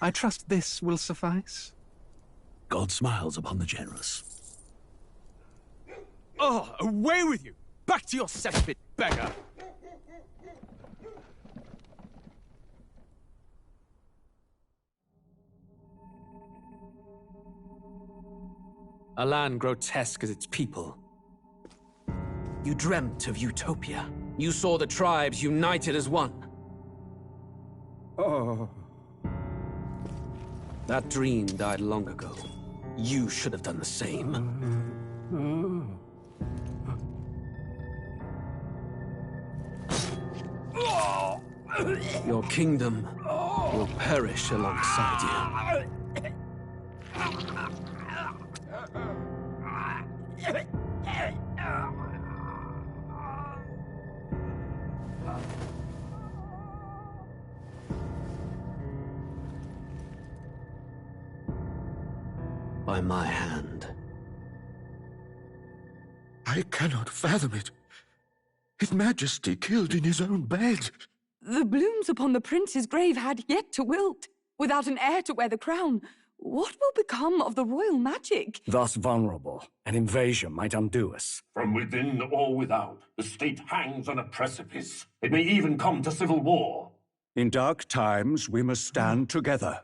I trust this will suffice. God smiles upon the generous. Oh, away with you! Back to your cesspit, beggar! A land grotesque as its people. You dreamt of utopia. You saw the tribes united as one. Oh. That dream died long ago. You should have done the same. Your kingdom will perish alongside you. By my hand. I cannot fathom it. His Majesty killed in his own bed. The blooms upon the prince's grave had yet to wilt. Without an heir to wear the crown, what will become of the royal magic? Thus vulnerable, an invasion might undo us. From within or without, the state hangs on a precipice. It may even come to civil war. In dark times, we must stand together.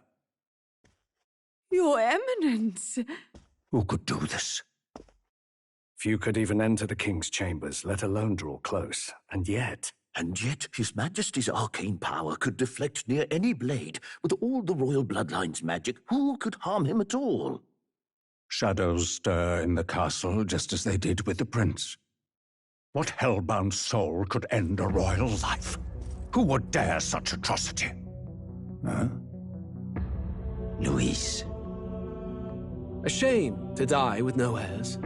Your Eminence! Who could do this? Few could even enter the king's chambers, let alone draw close. And yet His Majesty's arcane power could deflect near any blade. With all the royal bloodline's magic, who could harm him at all? shadows stir in the castle just as they did with the prince. What hellbound soul could end a royal life? Who would dare such atrocity? Huh? Luis. A shame to die with no heirs.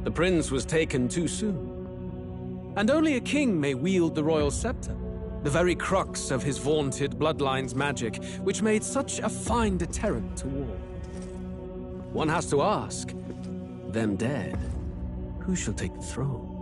The prince was taken too soon. And only a king may wield the royal scepter, the very crux of his vaunted bloodline's magic, which made such a fine deterrent to war. One has to ask, them dead, who shall take the throne?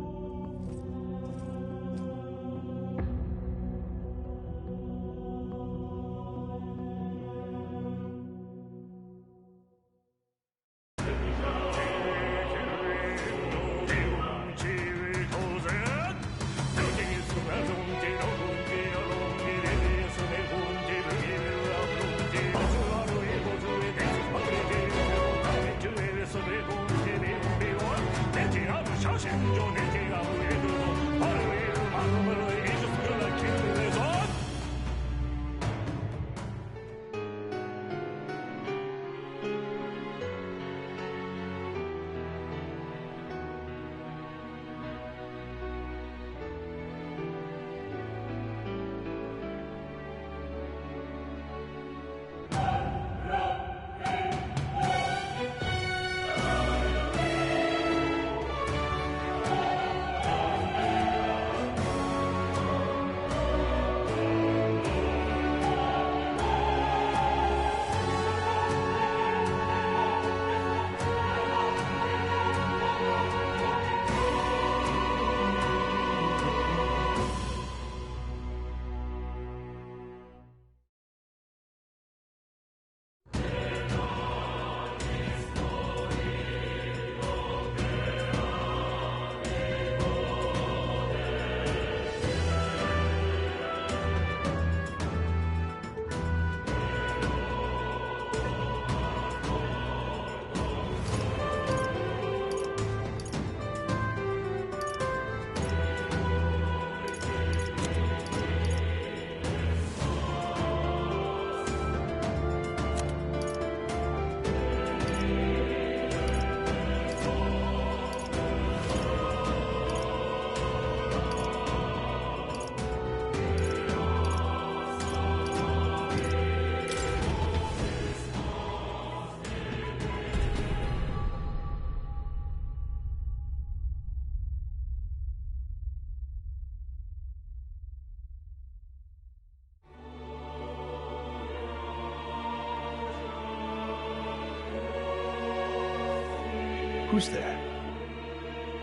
Who's there?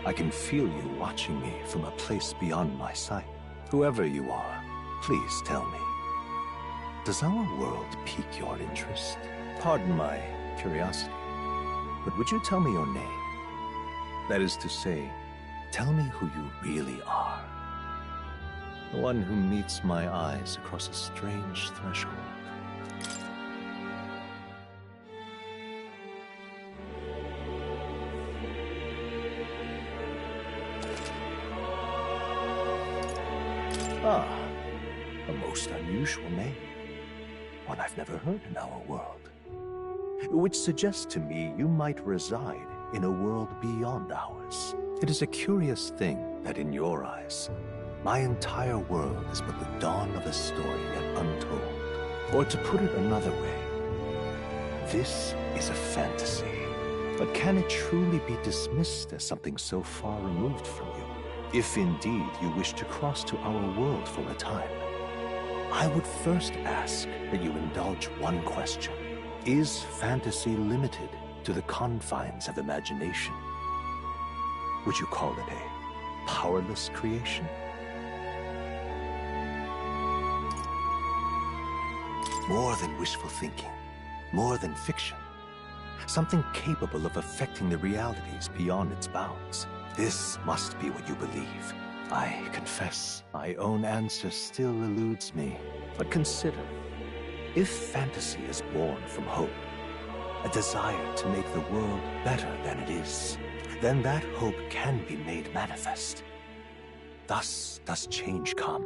I can feel you watching me from a place beyond my sight. Whoever you are, please tell me. Does our world pique your interest? Pardon my curiosity, but would you tell me your name? That is to say, tell me who you really are. The one who meets my eyes across a strange threshold. Ah, a most unusual name. One I've never heard in our world. Which suggests to me you might reside in a world beyond ours. It is a curious thing that in your eyes, my entire world is but the dawn of a story yet untold. Or to put it another way, this is a fantasy. But can it truly be dismissed as something so far removed from you? If indeed you wish to cross to our world for a time, I would first ask that you indulge one question. Is fantasy limited to the confines of imagination? Would you call it a powerless creation? More than wishful thinking, more than fiction. Something capable of affecting the realities beyond its bounds. This must be what you believe. I confess, my own answer still eludes me. But consider, if fantasy is born from hope, a desire to make the world better than it is, then that hope can be made manifest. Thus does change come,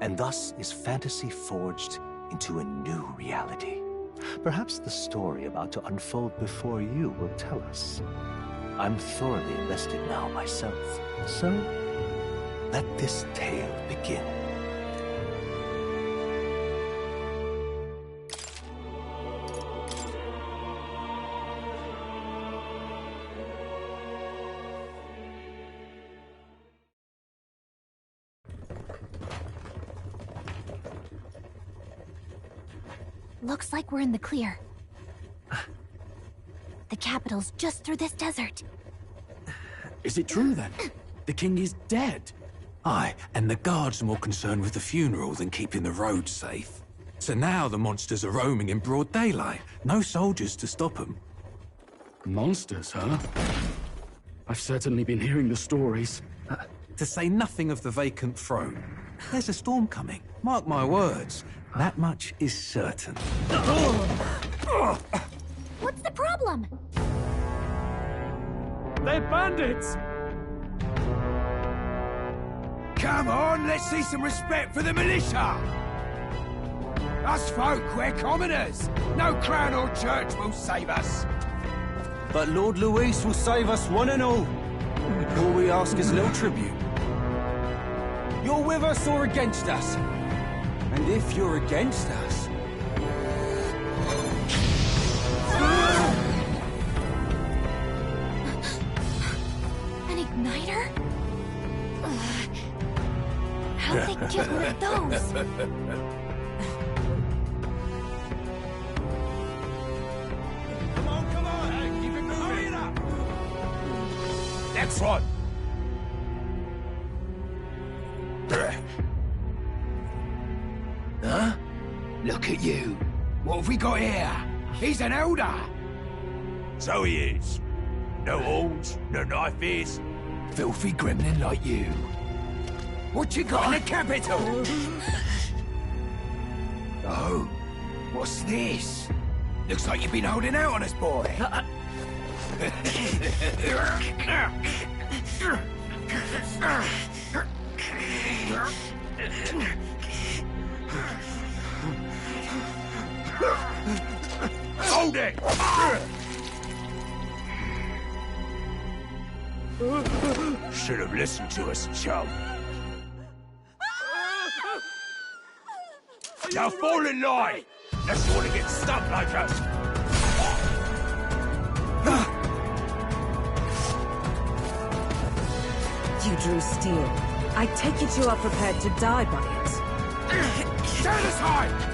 and thus is fantasy forged into a new reality. Perhaps the story about to unfold before you will tell us. I'm thoroughly invested now myself, so let this tale begin. Looks like we're in the clear. The capital's just through this desert. Is it true then? The king is dead? Aye, and the guards are more concerned with the funeral than keeping the roads safe. So now the monsters are roaming in broad daylight. No soldiers to stop them. Monsters, huh? I've certainly been hearing the stories. To say nothing of the vacant throne. There's a storm coming, mark my words. That much is certain. What's the problem? They're bandits! Come on, let's see some respect for the militia! Us folk, we're commoners. No crown or church will save us. But Lord Luis will save us one and all. All we ask is little tribute. You're with us or against us? And if you're against us... An igniter? How'd they get one of those? Come on, hey, keep it moving up! Next one! Huh? Look at you. What have we got here? He's an elder. So he is. No horns, no knife is. Filthy gremlin like you. What you got in the capital? Oh, what's this? Looks like you've been holding out on us, boy. Hold it! Should have listened to us, chum. Now fall in line! Unless you want to get stuck like us! You drew steel. I take it you are prepared to die by it. Stand aside!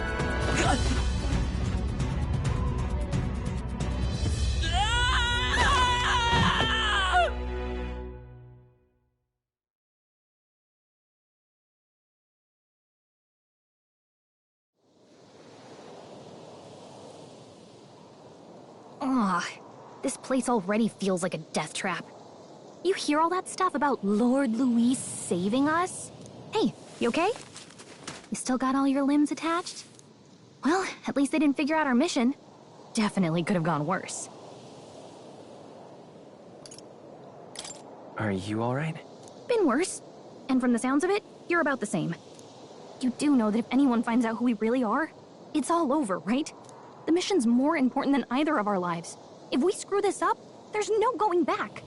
Ugh, this place already feels like a death trap. You hear all that stuff about Lord Louis saving us? Hey, you okay? You still got all your limbs attached? Well, at least they didn't figure out our mission. Definitely could have gone worse. Are you alright? Been worse. And from the sounds of it, you're about the same. You do know that if anyone finds out who we really are, it's all over, right? The mission's more important than either of our lives. If we screw this up, there's no going back.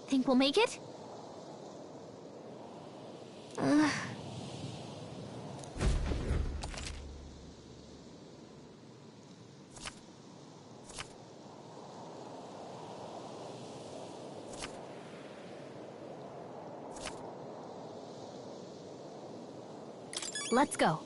Think we'll make it? Let's go.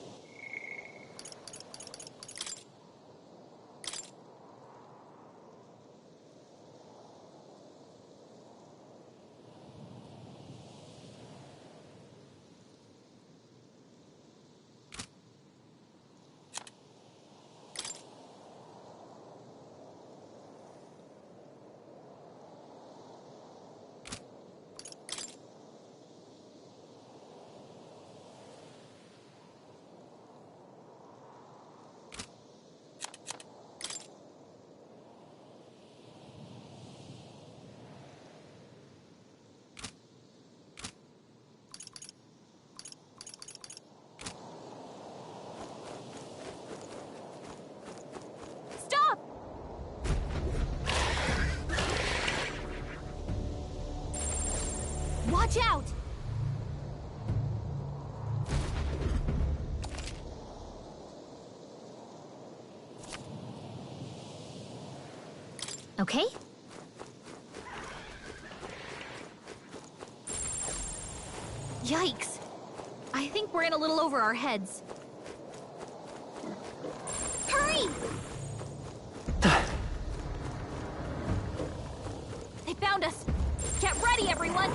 Watch out! Okay? Yikes! I think we're in a little over our heads. Hurry! They found us! Get ready, everyone!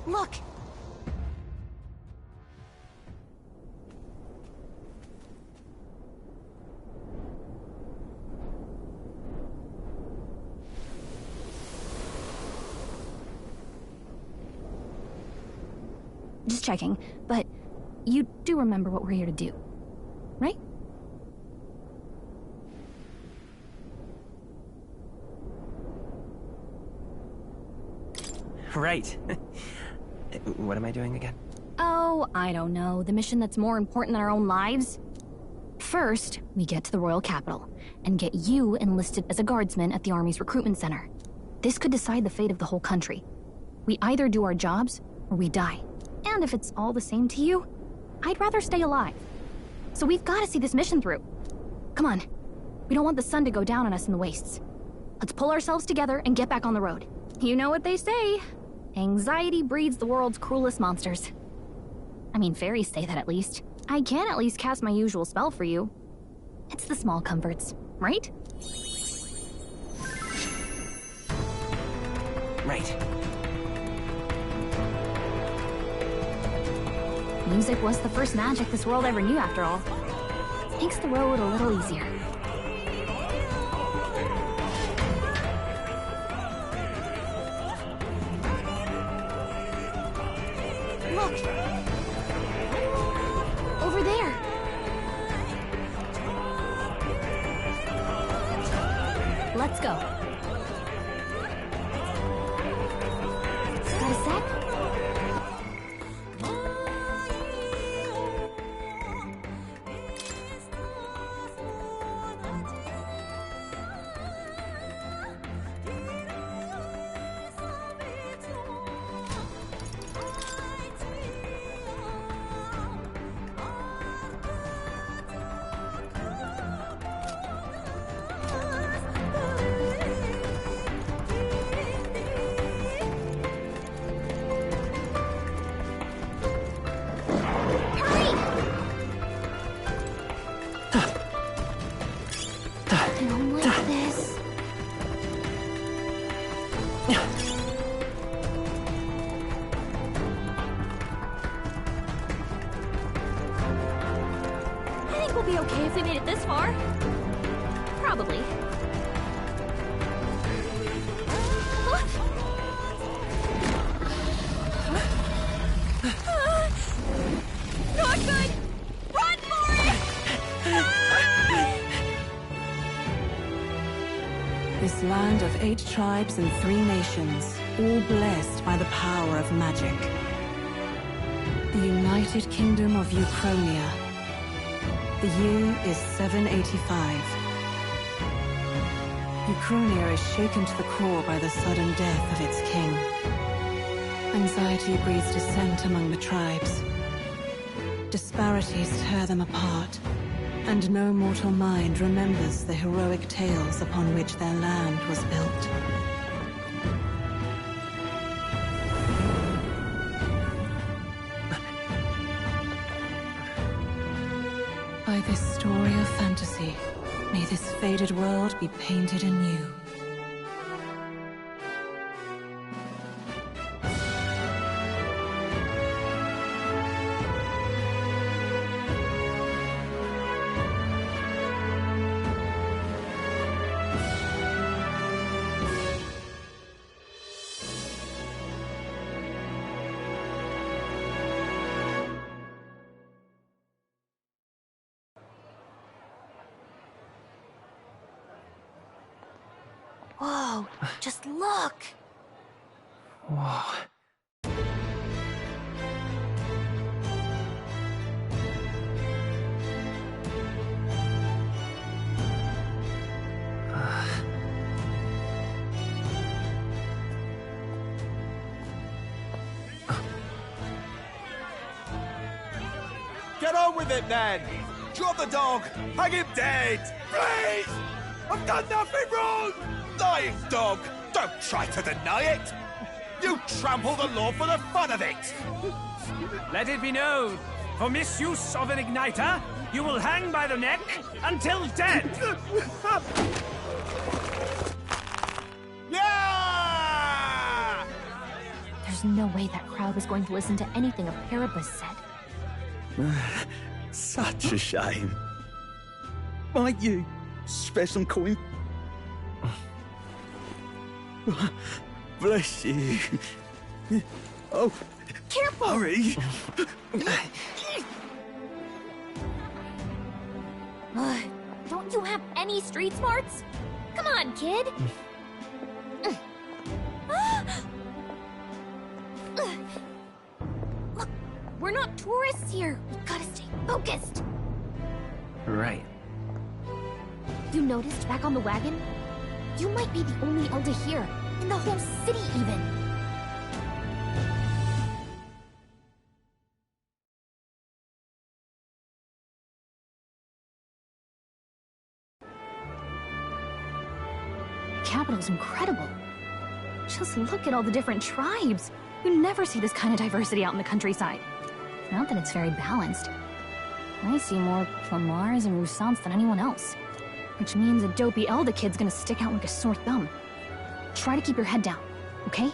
Look! Just checking, but you do remember what we're here to do, right? Right. What am I doing again? Oh, I don't know. The mission that's more important than our own lives? First, we get to the royal capital and get you enlisted as a guardsman at the army's recruitment center. This could decide the fate of the whole country. We either do our jobs or we die. And if it's all the same to you, I'd rather stay alive. So we've got to see this mission through. Come on. We don't want the sun to go down on us in the wastes. Let's pull ourselves together and get back on the road. You know what they say. Anxiety breeds the world's cruelest monsters. I mean, fairies say that at least. I can at least cast my usual spell for you. It's the small comforts, right? Right. Music was the first magic this world ever knew, after all. Makes the road a little easier. Look! Over there! Let's go. Got a sec? Be okay if we made it this far. Probably. Not good! Run for it! This land of 8 tribes and 3 nations, all blessed by the power of magic. The United Kingdom of Ukronia. The year is 785. Ukronia is shaken to the core by the sudden death of its king. Anxiety breeds dissent among the tribes. Disparities tear them apart, and no mortal mind remembers the heroic tales upon which their land was built. By this story of fantasy, may this faded world be painted anew. Whoa, just look! Whoa. Get on with it, then! Drop the dog! Hang him dead! Please! I've done nothing wrong! Lying dog! Don't try to deny it! You trample the law for the fun of it! Let it be known, for misuse of an igniter, you will hang by the neck until dead! Yeah! There's no way that crowd was going to listen to anything a Paribus said. Such a shame. Might you spare some coin? Bless you. Oh, careful! Hurry! Don't you have any street smarts? Come on, kid! Look, we're not tourists here. We gotta stay focused. Right. You noticed back on the wagon? You might be the only Elder here, in the whole city even. The capital's incredible. Just look at all the different tribes. You never see this kind of diversity out in the countryside. Not that it's very balanced. I see more Plamars and Roussants than anyone else. Which means a dopey Elder kid's gonna stick out like a sore thumb. Try to keep your head down, okay?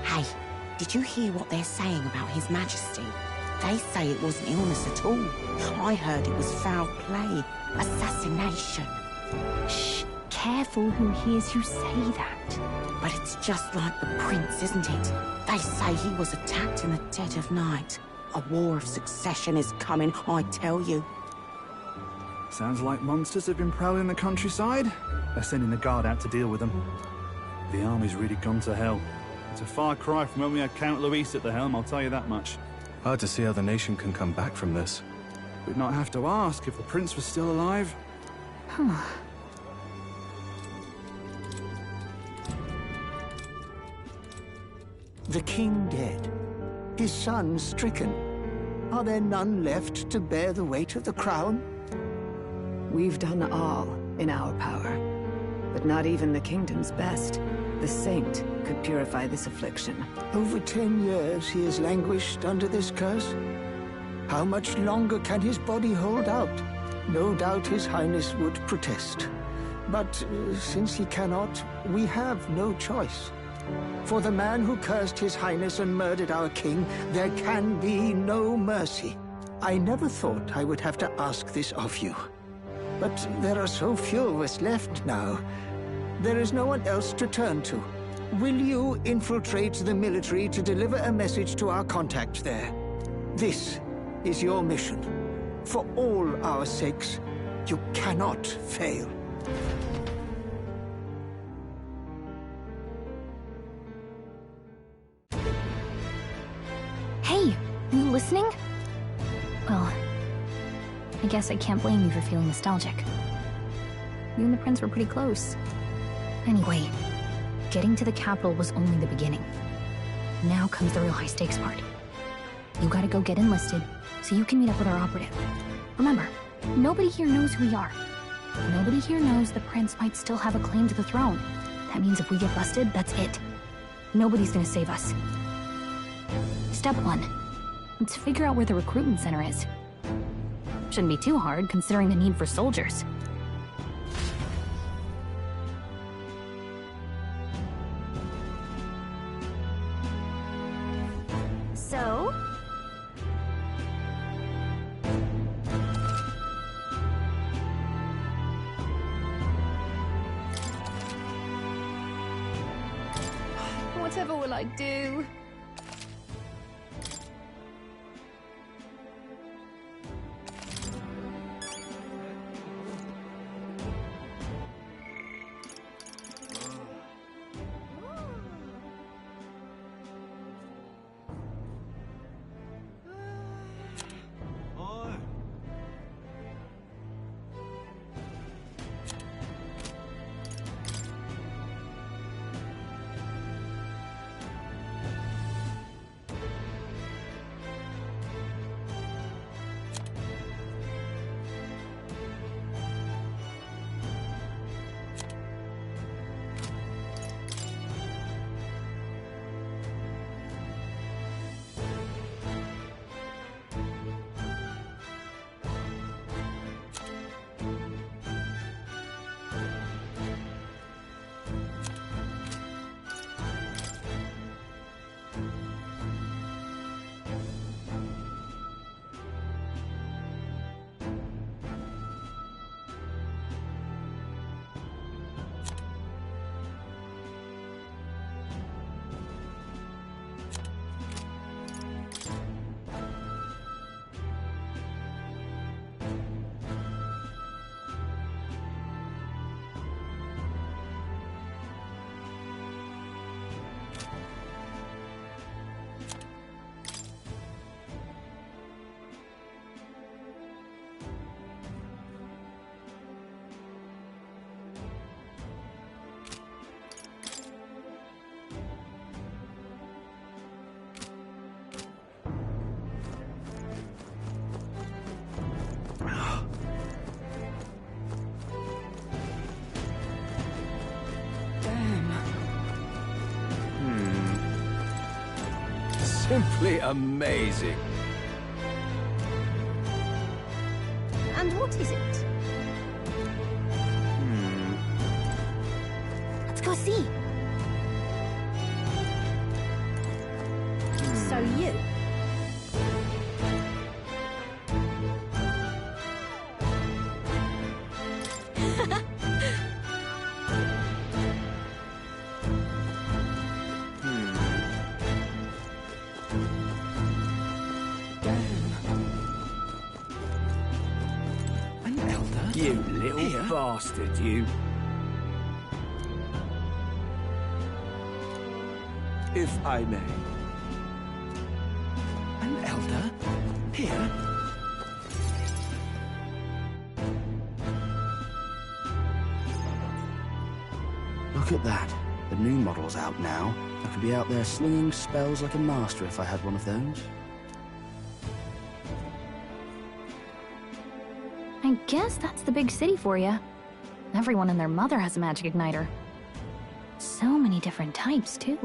Hey, did you hear what they're saying about His Majesty? They say it wasn't illness at all. I heard it was foul play, assassination. Shh, careful who hears you say that. But it's just like the prince, isn't it? They say he was attacked in the dead of night. A war of succession is coming, I tell you. Sounds like monsters have been prowling the countryside. They're sending the guard out to deal with them. The army's really gone to hell. It's a far cry from when we had Count Luis at the helm, I'll tell you that much. Hard to see how the nation can come back from this. We'd not have to ask if the prince was still alive. The king dead, his son stricken. Are there none left to bear the weight of the crown? We've done all in our power, but not even the kingdom's best. The saint could purify this affliction. Over 10 years he has languished under this curse. How much longer can his body hold out? No doubt his highness would protest. But since he cannot, we have no choice. For the man who cursed his highness and murdered our king, there can be no mercy. I never thought I would have to ask this of you. But there are so few of us left now. There is no one else to turn to. Will you infiltrate the military to deliver a message to our contact there? This is your mission. For all our sakes, you cannot fail. Hey, are you listening? Well, I guess I can't blame you for feeling nostalgic. You and the prince were pretty close. Anyway, getting to the capital was only the beginning. Now comes the real high-stakes part. You gotta go get enlisted, so you can meet up with our operative. Remember, nobody here knows who we are. Nobody here knows the prince might still have a claim to the throne. That means if we get busted, that's it. Nobody's gonna save us. Step 1. Let's figure out where the recruitment center is. Shouldn't be too hard, considering the need for soldiers. So? Whatever will I do? Simply amazing. And what is it? Let's go see. So you? An elder? You little bastard, you. If I may. An elder? Here? Look at that. The new model's out now. I could be out there slinging spells like a master if I had one of those. I guess that's the big city for you. Everyone and their mother has a magic igniter. So many different types, too.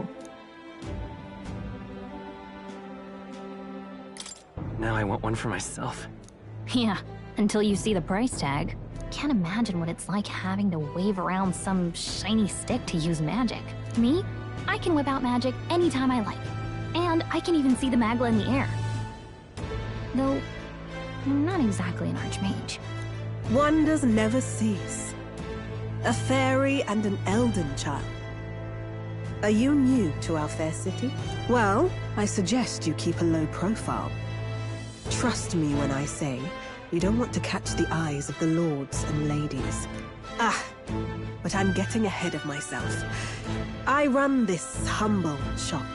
Now I want one for myself. Yeah, until you see the price tag. Can't imagine what it's like having to wave around some shiny stick to use magic. Me? I can whip out magic anytime I like. And I can even see the Magla in the air. Though, I'm not exactly an archmage. Wonders never cease. A fairy and an elden child. Are you new to our fair city? Well, I suggest you keep a low profile. Trust me when I say, you don't want to catch the eyes of the lords and ladies. But I'm getting ahead of myself. I run this humble shop.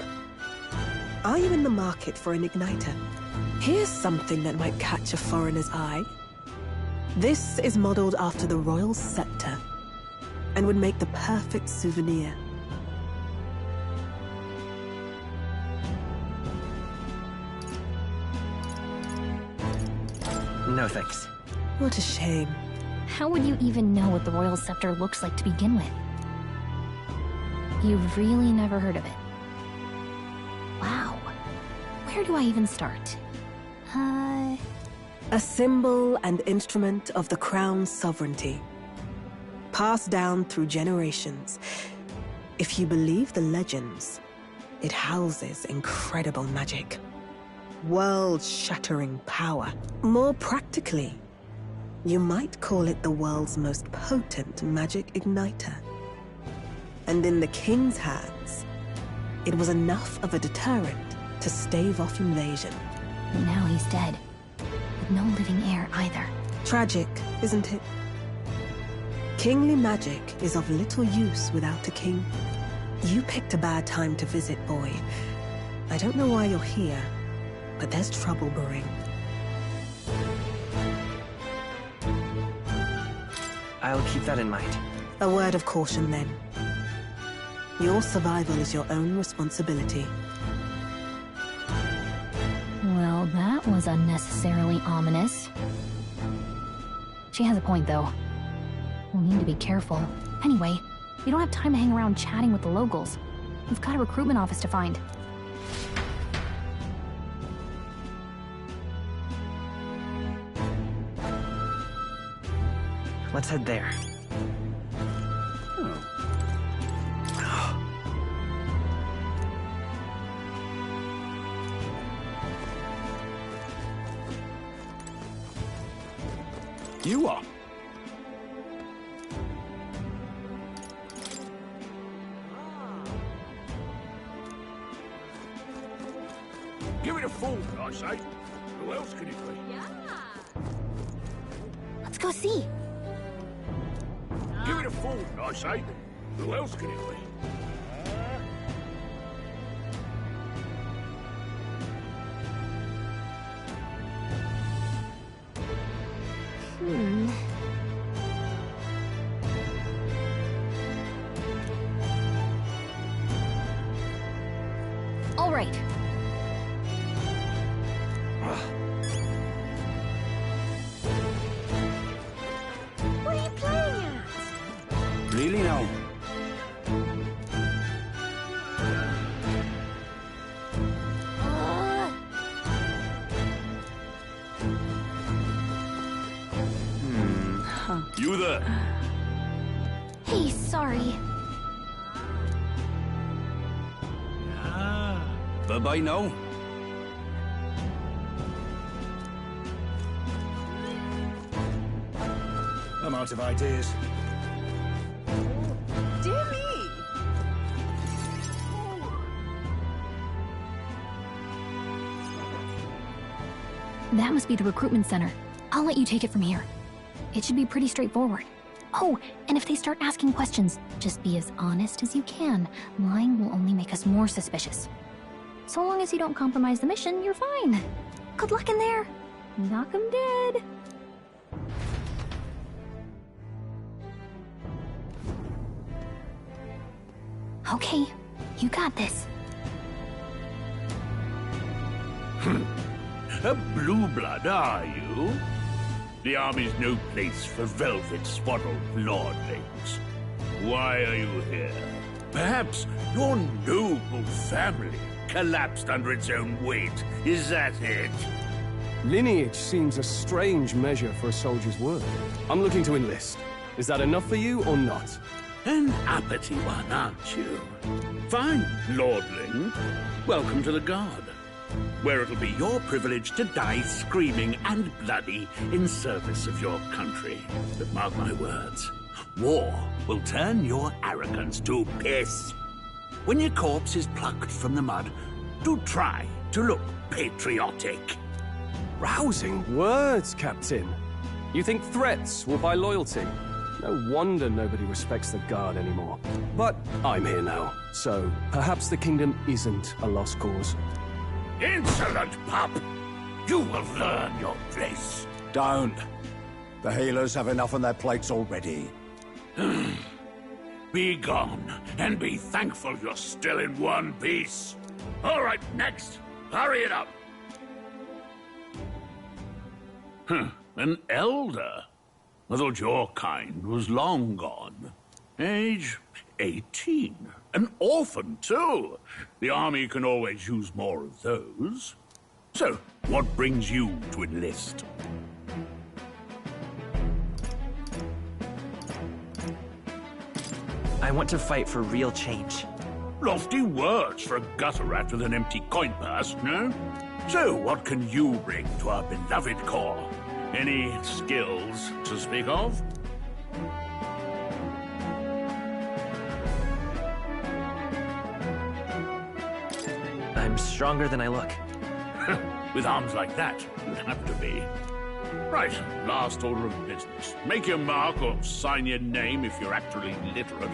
Are you in the market for an igniter? Here's something that might catch a foreigner's eye. This is modeled after the royal scepter, and would make the perfect souvenir. No thanks. What a shame. How would you even know what the royal scepter looks like to begin with? You've really never heard of it. Wow. Where do I even start? A symbol and instrument of the crown's sovereignty. Passed down through generations. If you believe the legends, it houses incredible magic. World-shattering power. More practically, you might call it the world's most potent magic igniter. And in the king's hands, it was enough of a deterrent to stave off invasion. Now he's dead. With no living heir either. Tragic, isn't it? Kingly magic is of little use without a king. You picked a bad time to visit, boy. I don't know why you're here, but there's trouble brewing. I'll keep that in mind. A word of caution, then. Your survival is your own responsibility. Well, that was unnecessarily ominous. She has a point, though. We'll need to be careful. Anyway, we don't have time to hang around chatting with the locals. We've got a recruitment office to find. Let's head there. You are. Give it a fool, I say. Who else could it be? Let's go see. Give it a fool, I say. Who else could it be? All right. What are you playing at? Really now? You there? Hey, sorry. Bye-bye now. I'm out of ideas. Dear me! That must be the recruitment center. I'll let you take it from here. It should be pretty straightforward. Oh, and if they start asking questions, just be as honest as you can. Lying will only make us more suspicious. So long as you don't compromise the mission, you're fine. Good luck in there. Knock 'em dead. Okay, you got this. A blue blood, are you? The army's no place for velvet-swaddled lordlings. Why are you here? Perhaps your noble family collapsed under its own weight. Is that it? Lineage seems a strange measure for a soldier's worth. I'm looking to enlist. Is that enough for you or not? An uppity one, aren't you? Fine, lordling. Welcome to the Guard, where it'll be your privilege to die screaming and bloody in service of your country. But mark my words, war will turn your arrogance to piss. When your corpse is plucked from the mud, do try to look patriotic. Rousing words, Captain. You think threats will buy loyalty? No wonder nobody respects the Guard anymore. But I'm here now, so perhaps the kingdom isn't a lost cause. Insolent pup! You will learn your place. Don't. The healers have enough on their plates already. Be gone, and be thankful you're still in one piece. All right, next. Hurry it up. An elder? I thought your kind was long gone. Age 18. An orphan, too. The army can always use more of those. So, what brings you to enlist? I want to fight for real change. Lofty words for a gutter rat with an empty coin purse, no? So, what can you bring to our beloved corps? Any skills to speak of? I'm stronger than I look. With arms like that, you have to be. Right, last order of business. Make your mark or sign your name if you're actually literate.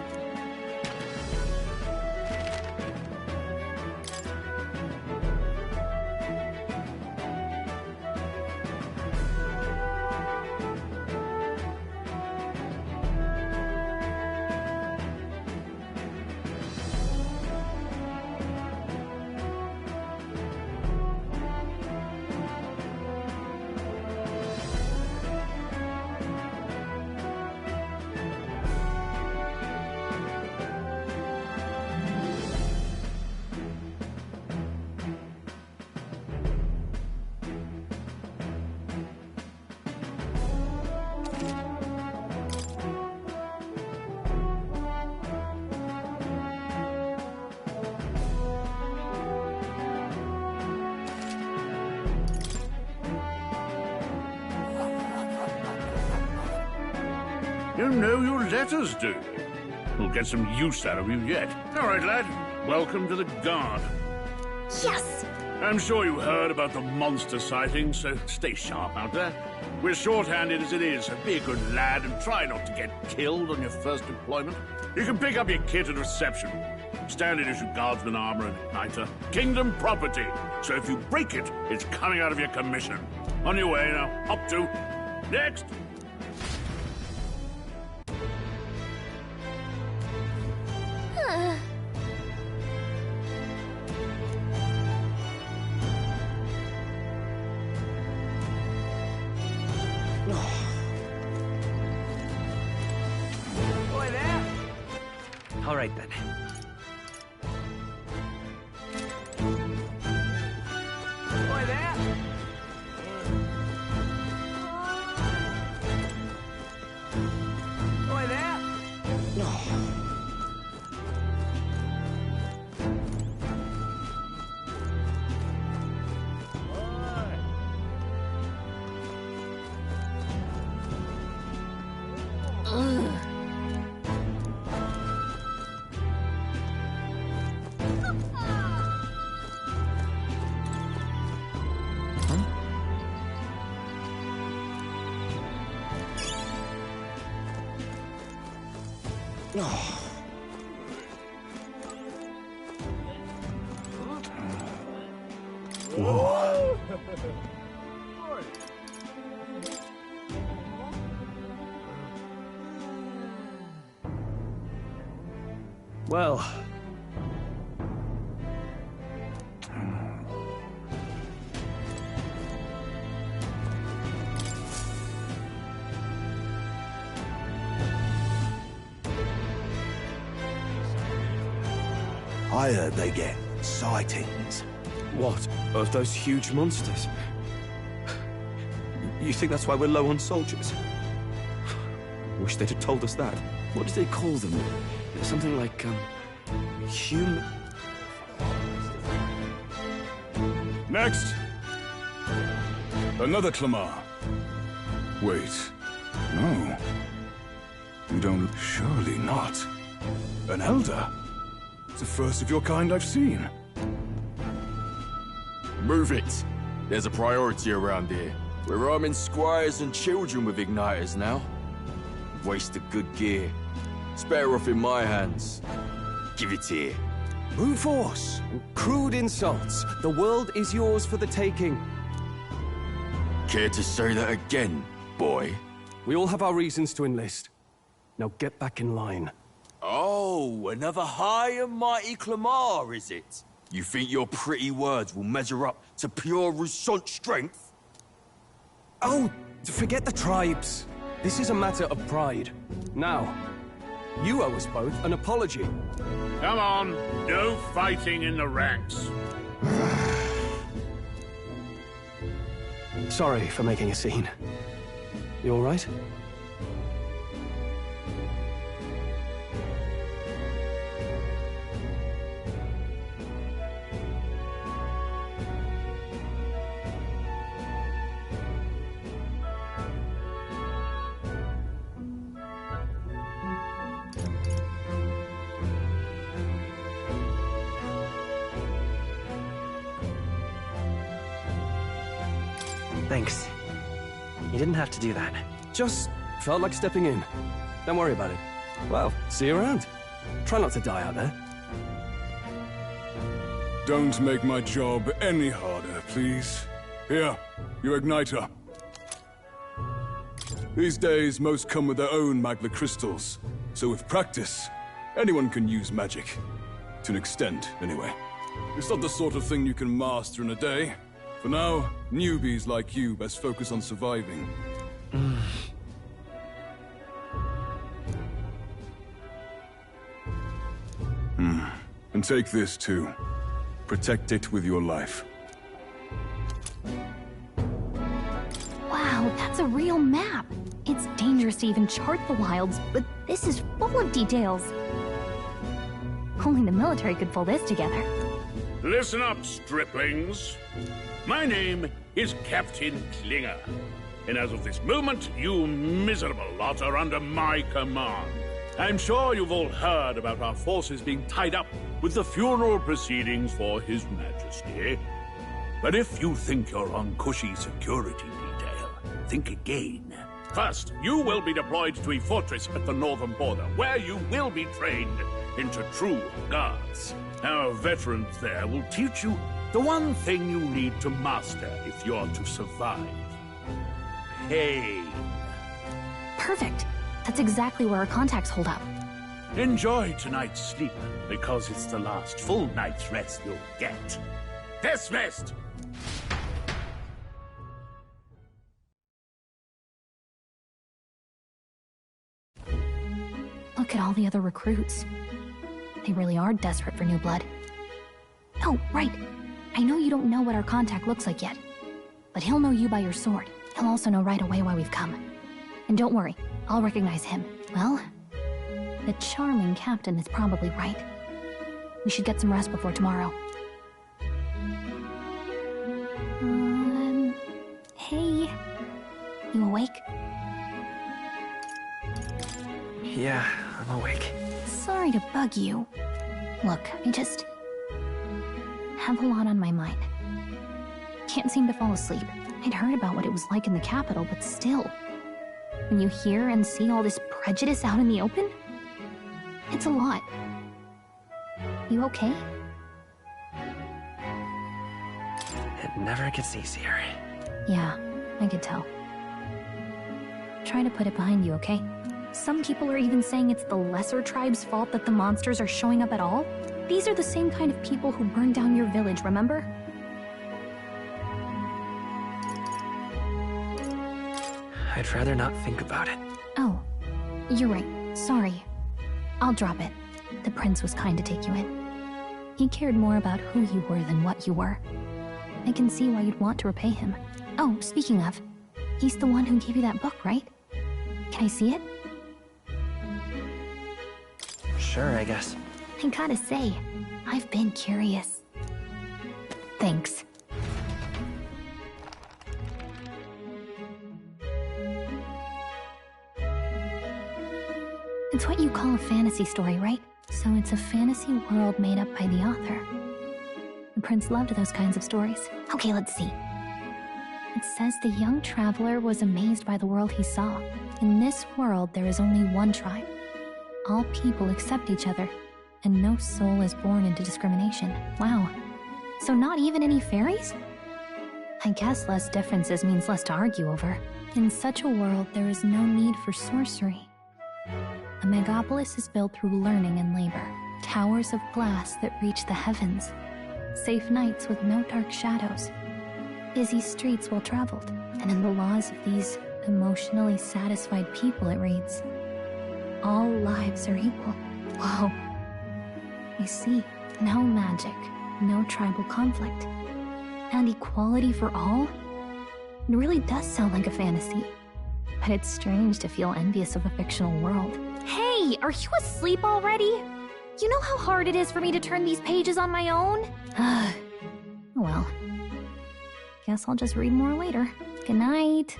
You know your letters, do you? We'll get some use out of you yet. All right, lad. Welcome to the Guard. Yes! I'm sure you heard about the monster sighting, so stay sharp out there. We're short-handed as it is, so be a good lad and try not to get killed on your first deployment. You can pick up your kit at reception. Standard issue guardsman armor and igniter. Kingdom property. So if you break it, it's coming out of your commission. On your way now. Up to. Next. Boy there. All right, then. Boy there. Boy there. Whoa. Well... I heard they get sightings. What? Of those huge monsters? You think that's why we're low on soldiers? Wish they'd have told us that. What do they call them? Something like, human... Next! Another Clamar. Wait. No. You don't... Surely not. An Elder? It's the first of your kind I've seen. Move it. There's a priority around here. We're arming squires and children with igniters now. Waste of good gear. It's better off in my hands. Give it here. Brute force! Crude insults. The world is yours for the taking. Care to say that again, boy? We all have our reasons to enlist. Now get back in line. Oh, another high and mighty Clamar, is it? You think your pretty words will measure up to pure Rousant strength? Oh, forget the tribes. This is a matter of pride. Now, you owe us both an apology. Come on, no fighting in the ranks. Sorry for making a scene. You all right? Thanks. You didn't have to do that. Just felt like stepping in. Don't worry about it. Well, see you around. Try not to die out there. Don't make my job any harder, please. Here, your igniter. These days, most come with their own magma crystals. So with practice, anyone can use magic. To an extent, anyway. It's not the sort of thing you can master in a day. For now, newbies like you best focus on surviving. And take this too. Protect it with your life. Wow, that's a real map. It's dangerous to even chart the wilds, but this is full of details. Only the military could pull this together. Listen up, striplings. My name is Captain Klinger, and as of this moment, you miserable lot are under my command. I'm sure you've all heard about our forces being tied up with the funeral proceedings for His Majesty. But if you think you're on cushy security detail, think again. First, you will be deployed to a fortress at the northern border, where you will be trained into true guards. Our veterans there will teach you the one thing you need to master if you're to survive. Pain. Perfect. That's exactly where our contacts hold up. Enjoy tonight's sleep, because it's the last full night's rest you'll get. Dismissed! Look at all the other recruits. They really are desperate for new blood. Oh, right. I know you don't know what our contact looks like yet, but he'll know you by your sword. He'll also know right away why we've come. And don't worry, I'll recognize him. Well, the charming captain is probably right. We should get some rest before tomorrow. Hey. You awake? Yeah, I'm awake. Sorry to bug you. Look, I just have a lot on my mind. Can't seem to fall asleep. I'd heard about what it was like in the capital, but still. When you hear and see all this prejudice out in the open, It's a lot. You okay? It never gets easier. Yeah, I could tell. Try to put it behind you, okay? Some people are even saying it's the lesser tribe's fault that the monsters are showing up at all. These are the same kind of people who burned down your village, remember? I'd rather not think about it. Oh, you're right. Sorry. I'll drop it. The prince was kind to take you in. He cared more about who you were than what you were. I can see why you'd want to repay him. Oh, speaking of, he's the one who gave you that book, right? Can I see it? Sure, I guess. I gotta say, I've been curious. Thanks. It's what you call a fantasy story, right? So it's a fantasy world made up by the author. The prince loved those kinds of stories. Okay, let's see. It says the young traveler was amazed by the world he saw. In this world, there is only one tribe. All people accept each other, and no soul is born into discrimination. Wow. So not even any fairies? I guess less differences means less to argue over. In such a world, there is no need for sorcery. A megapolis is built through learning and labor. Towers of glass that reach the heavens. Safe nights with no dark shadows. Busy streets well traveled. And in the laws of these emotionally satisfied people, it reads, all lives are equal. Whoa. I see. No magic, no tribal conflict. And equality for all? It really does sound like a fantasy. But it's strange to feel envious of a fictional world. Hey, are you asleep already? You know how hard it is for me to turn these pages on my own? Well, guess I'll just read more later. Good night.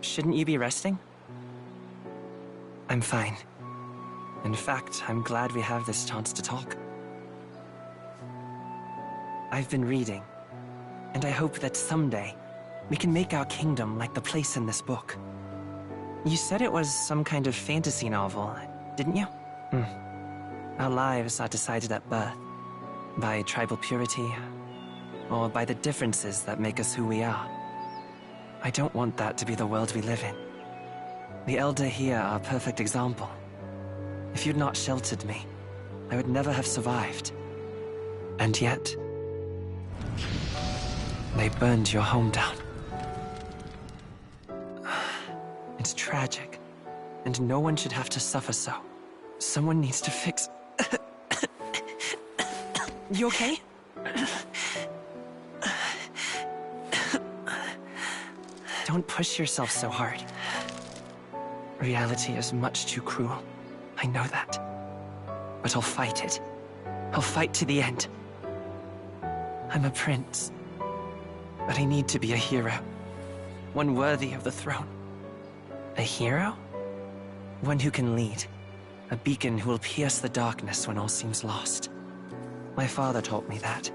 Shouldn't you be resting? I'm fine. In fact, I'm glad we have this chance to talk. I've been reading, and I hope that someday we can make our kingdom like the place in this book. You said it was some kind of fantasy novel, didn't you? Our lives are decided at birth, by tribal purity, or by the differences that make us who we are. I don't want that to be the world we live in. The Elder here are a perfect example. If you'd not sheltered me, I would never have survived. And yet, they burned your home down. It's tragic, and no one should have to suffer so. Someone needs to fix... You okay? Don't push yourself so hard. Reality is much too cruel. I know that. But I'll fight it. I'll fight to the end. I'm a prince. But I need to be a hero. One worthy of the throne. A hero? One who can lead. A beacon who will pierce the darkness when all seems lost. My father taught me that.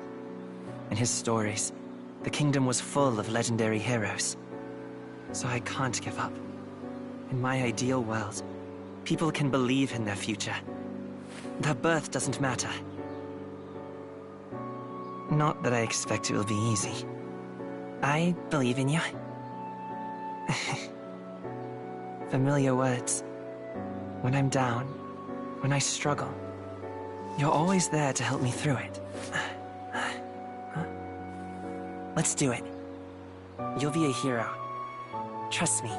In his stories, the kingdom was full of legendary heroes. So I can't give up. In my ideal world, people can believe in their future. Their birth doesn't matter. Not that I expect it will be easy. I believe in you. Familiar words. When I'm down, when I struggle, you're always there to help me through it. Let's do it. You'll be a hero. Trust me.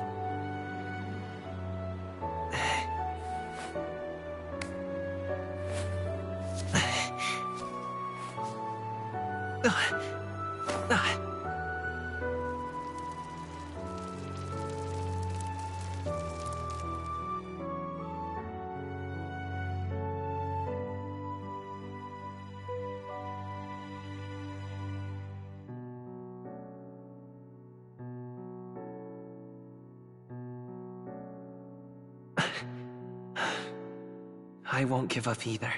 I won't give up either.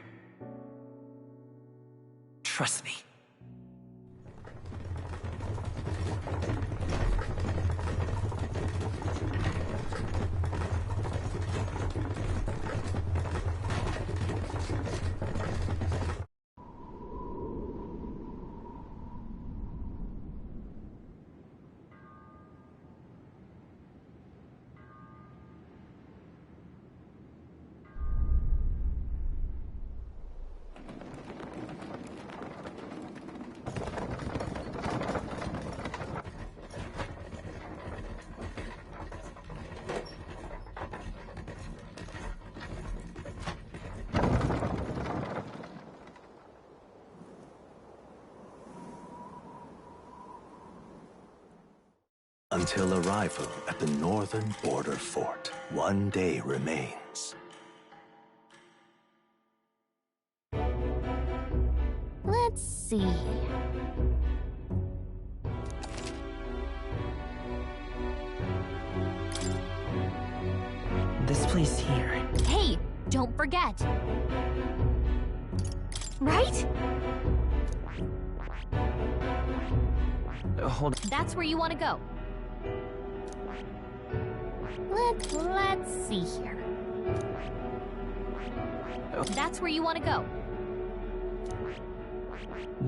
Trust me. Until arrival at the northern border fort, one day remains. Let's see. This place here. Hey, don't forget. Right? Hold on. That's where you want to go. Let's see here. That's where you want to go.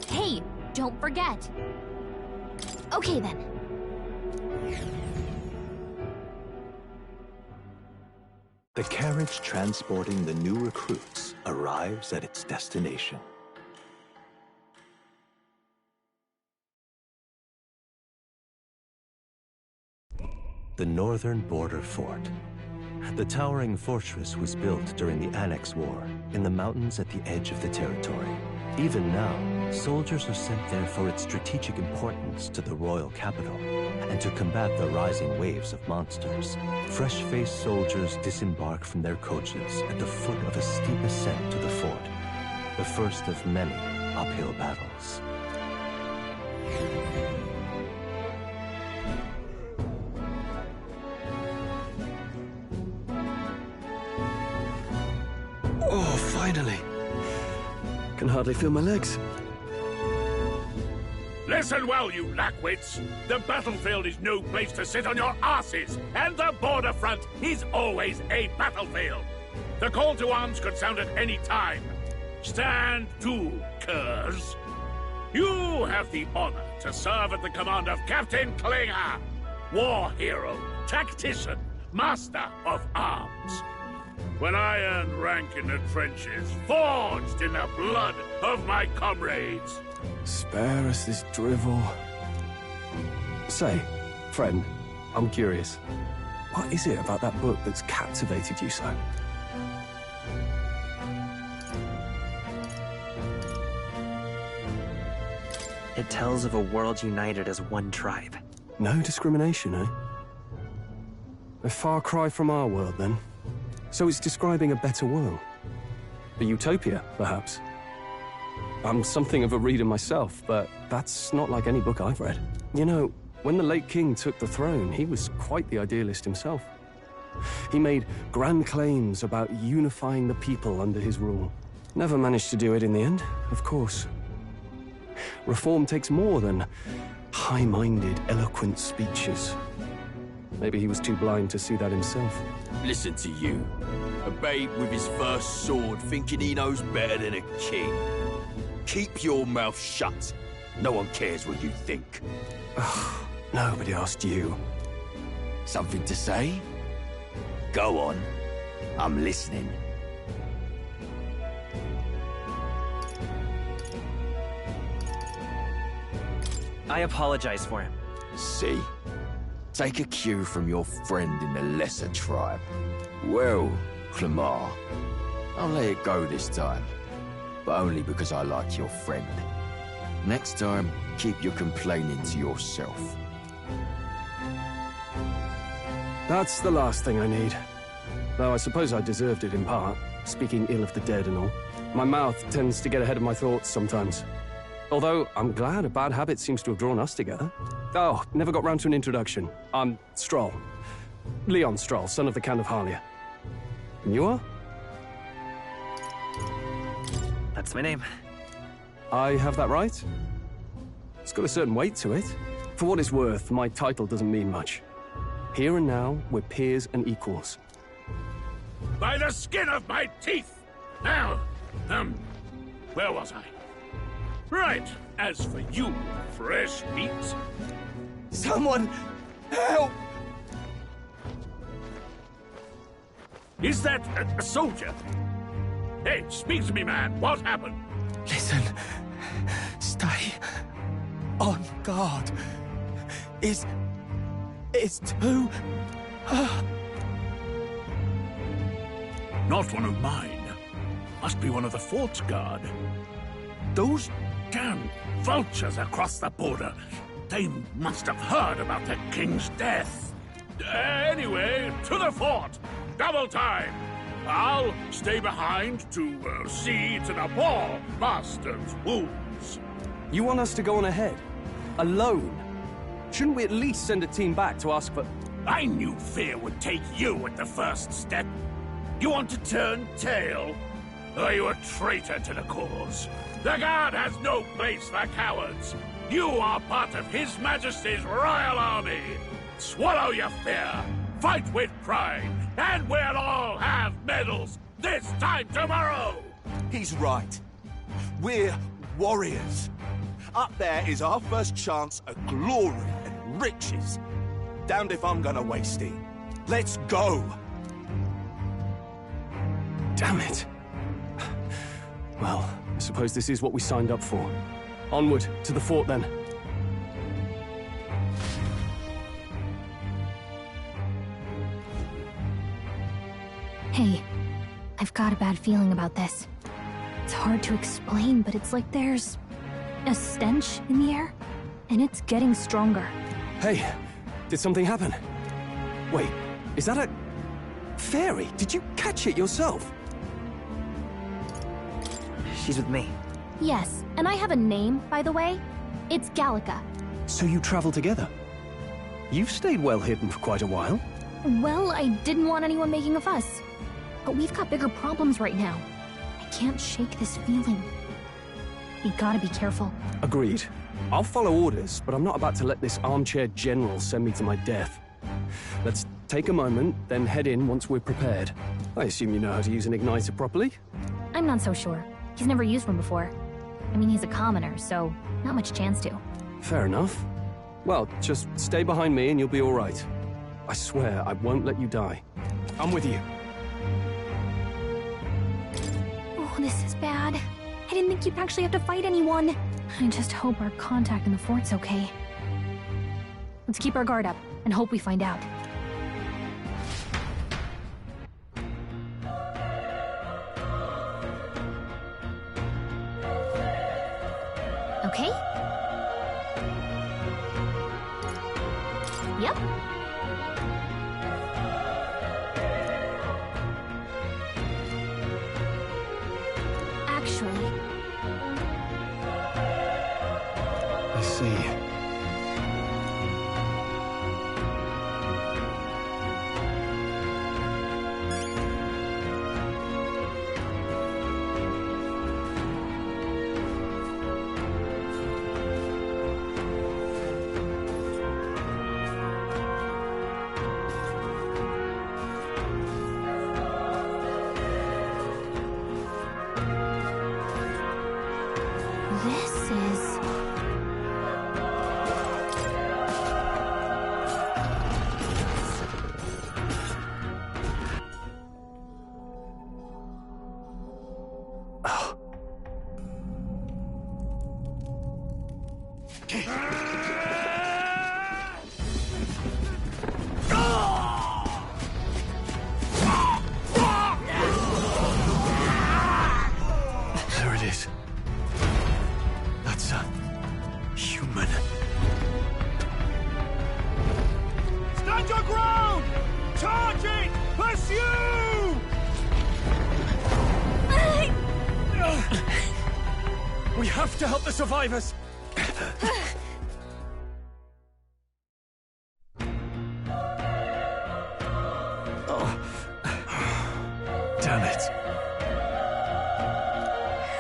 Hey, don't forget. Okay then. The carriage transporting the new recruits arrives at its destination. The northern border fort. The towering fortress was built during the Annex War in the mountains at the edge of the territory. Even now, soldiers are sent there for its strategic importance to the royal capital and to combat the rising waves of monsters. Fresh-faced soldiers disembark from their coaches at the foot of a steep ascent to the fort, the first of many uphill battles. Oh, finally. Can hardly feel my legs. Listen well, you lackwits. The battlefield is no place to sit on your asses, and the border front is always a battlefield. The call to arms could sound at any time. Stand to, curs. You have the honor to serve at the command of Captain Klinger, war hero, tactician, master of arms. When I earned rank in the trenches, forged in the blood of my comrades. Spare us this drivel. Say, friend, I'm curious. What is it about that book that's captivated you so? It tells of a world united as one tribe. No discrimination, eh? A far cry from our world, then. So it's describing a better world. A utopia, perhaps. I'm something of a reader myself, but that's not like any book I've read. You know, when the late king took the throne, he was quite the idealist himself. He made grand claims about unifying the people under his rule. Never managed to do it in the end, of course. Reform takes more than high-minded, eloquent speeches. Maybe he was too blind to see that himself. Listen to you. A babe with his first sword thinking he knows better than a king. Keep your mouth shut. No one cares what you think. Nobody asked you. Something to say? Go on. I'm listening. I apologize for him. See? Take a cue from your friend in the lesser tribe. Well, Clemar, I'll let it go this time. But only because I like your friend. Next time, keep your complaining to yourself. That's the last thing I need. Though I suppose I deserved it in part, speaking ill of the dead and all. My mouth tends to get ahead of my thoughts sometimes. Although, I'm glad a bad habit seems to have drawn us together. Oh, never got round to an introduction. I'm Stroll. Leon Stroll, son of the Count of Harlia. And you are? That's my name. I have that right? It's got a certain weight to it. For what it's worth, my title doesn't mean much. Here and now, we're peers and equals. By the skin of my teeth! Now, where was I? Right, as for you, fresh meat... Someone, help! Is that a soldier? Hey, speak to me, man. What happened? Listen. Stay on guard. It's too... Not one of mine. Must be one of the fort's guard. Those damn vultures across the border. They must have heard about the king's death. Anyway, to the fort. Double time. I'll stay behind to see to the poor bastard's wounds. You want us to go on ahead? Alone? Shouldn't we at least send a team back to ask for... I knew fear would take you at the first step. You want to turn tail? Are you a traitor to the cause? The Guard has no place for cowards. You are part of His Majesty's Royal Army. Swallow your fear. Fight with pride. And we'll all have medals this time tomorrow. He's right. We're warriors. Up there is our first chance at glory and riches. Damned if I'm gonna waste it. Let's go! Damn it. Well, I suppose this is what we signed up for. Onward, to the fort then. Hey, I've got a bad feeling about this. It's hard to explain, but it's like there's a stench in the air, and it's getting stronger. Hey, did something happen? Wait, is that a... fairy? Did you catch it yourself? She's with me. Yes, and I have a name, by the way. It's Gallica. So you travel together? You've stayed well hidden for quite a while. Well, I didn't want anyone making a fuss. But we've got bigger problems right now. I can't shake this feeling. We gotta be careful. Agreed. I'll follow orders, but I'm not about to let this armchair general send me to my death. Let's take a moment, then head in once we're prepared. I assume you know how to use an igniter properly? I'm not so sure. He's never used one before. I mean, he's a commoner, so not much chance to. Fair enough. Well, just stay behind me and you'll be all right. I swear I won't let you die. I'm with you. Oh, this is bad. I didn't think you'd actually have to fight anyone. I just hope our contact in the fort's okay. Let's keep our guard up and hope we find out. Okay? Yep. Actually... I see. This is... There it is. That's a... human. Stand your ground! Charging! Pursue! We have to help the survivors! Damn it.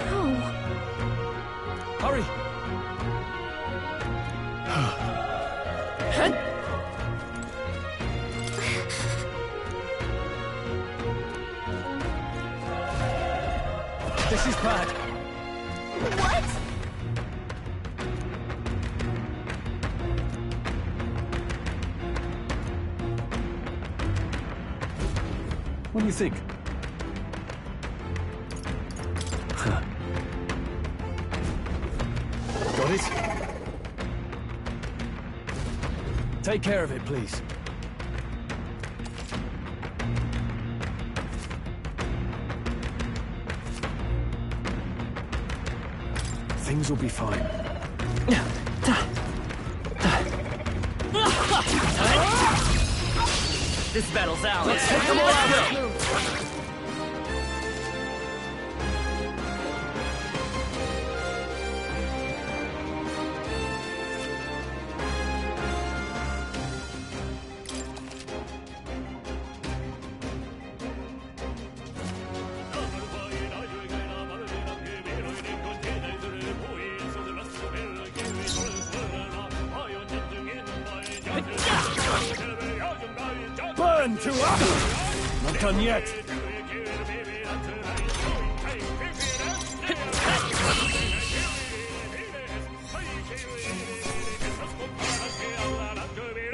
Oh. This is bad. What? What do you think? Got it? Take care of it, please. Things will be fine. This battle's out. Let's take them all out. Burn to us! Not done yet.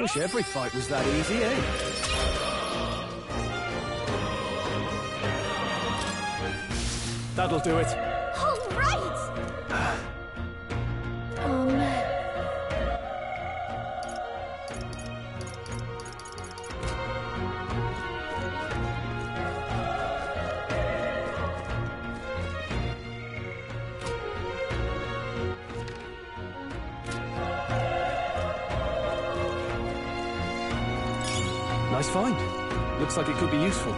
Wish every fight was that easy, eh? That'll do it. All right! Nice find. Looks like it could be useful.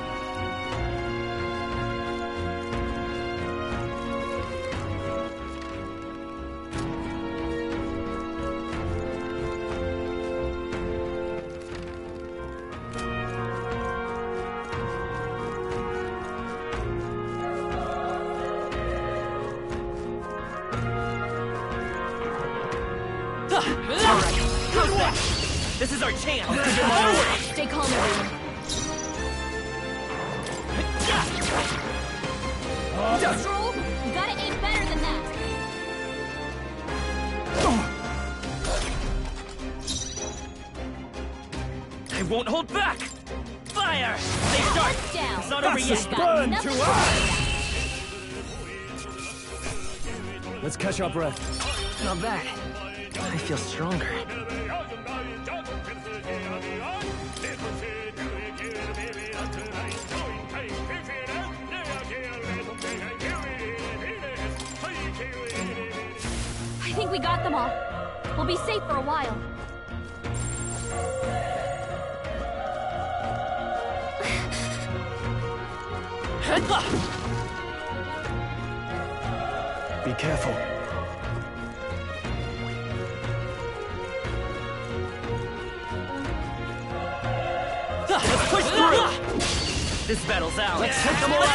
This is our chance. Stay calm, everyone. Stroll, you gotta aim better than that. I won't hold back. Fire! Stay sharp. Down. It's not over yet. Burn to us! Let's catch our breath. Not bad. I feel stronger. I think we got them all. We'll be safe for a while. Be careful. Let's push through! This battle's out. Let's take them all out.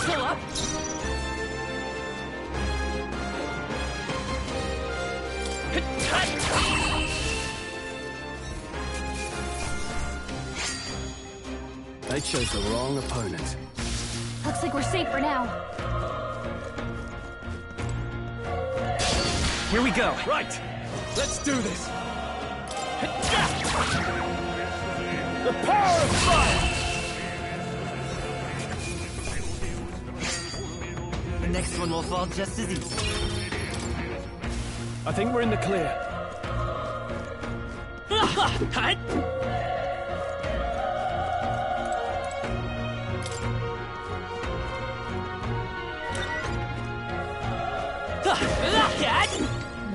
Still up. They chose the wrong opponent. Looks like we're safe for now. Here we go. Right. Let's do this. The power of fire! The next one will fall just as easy. I think we're in the clear.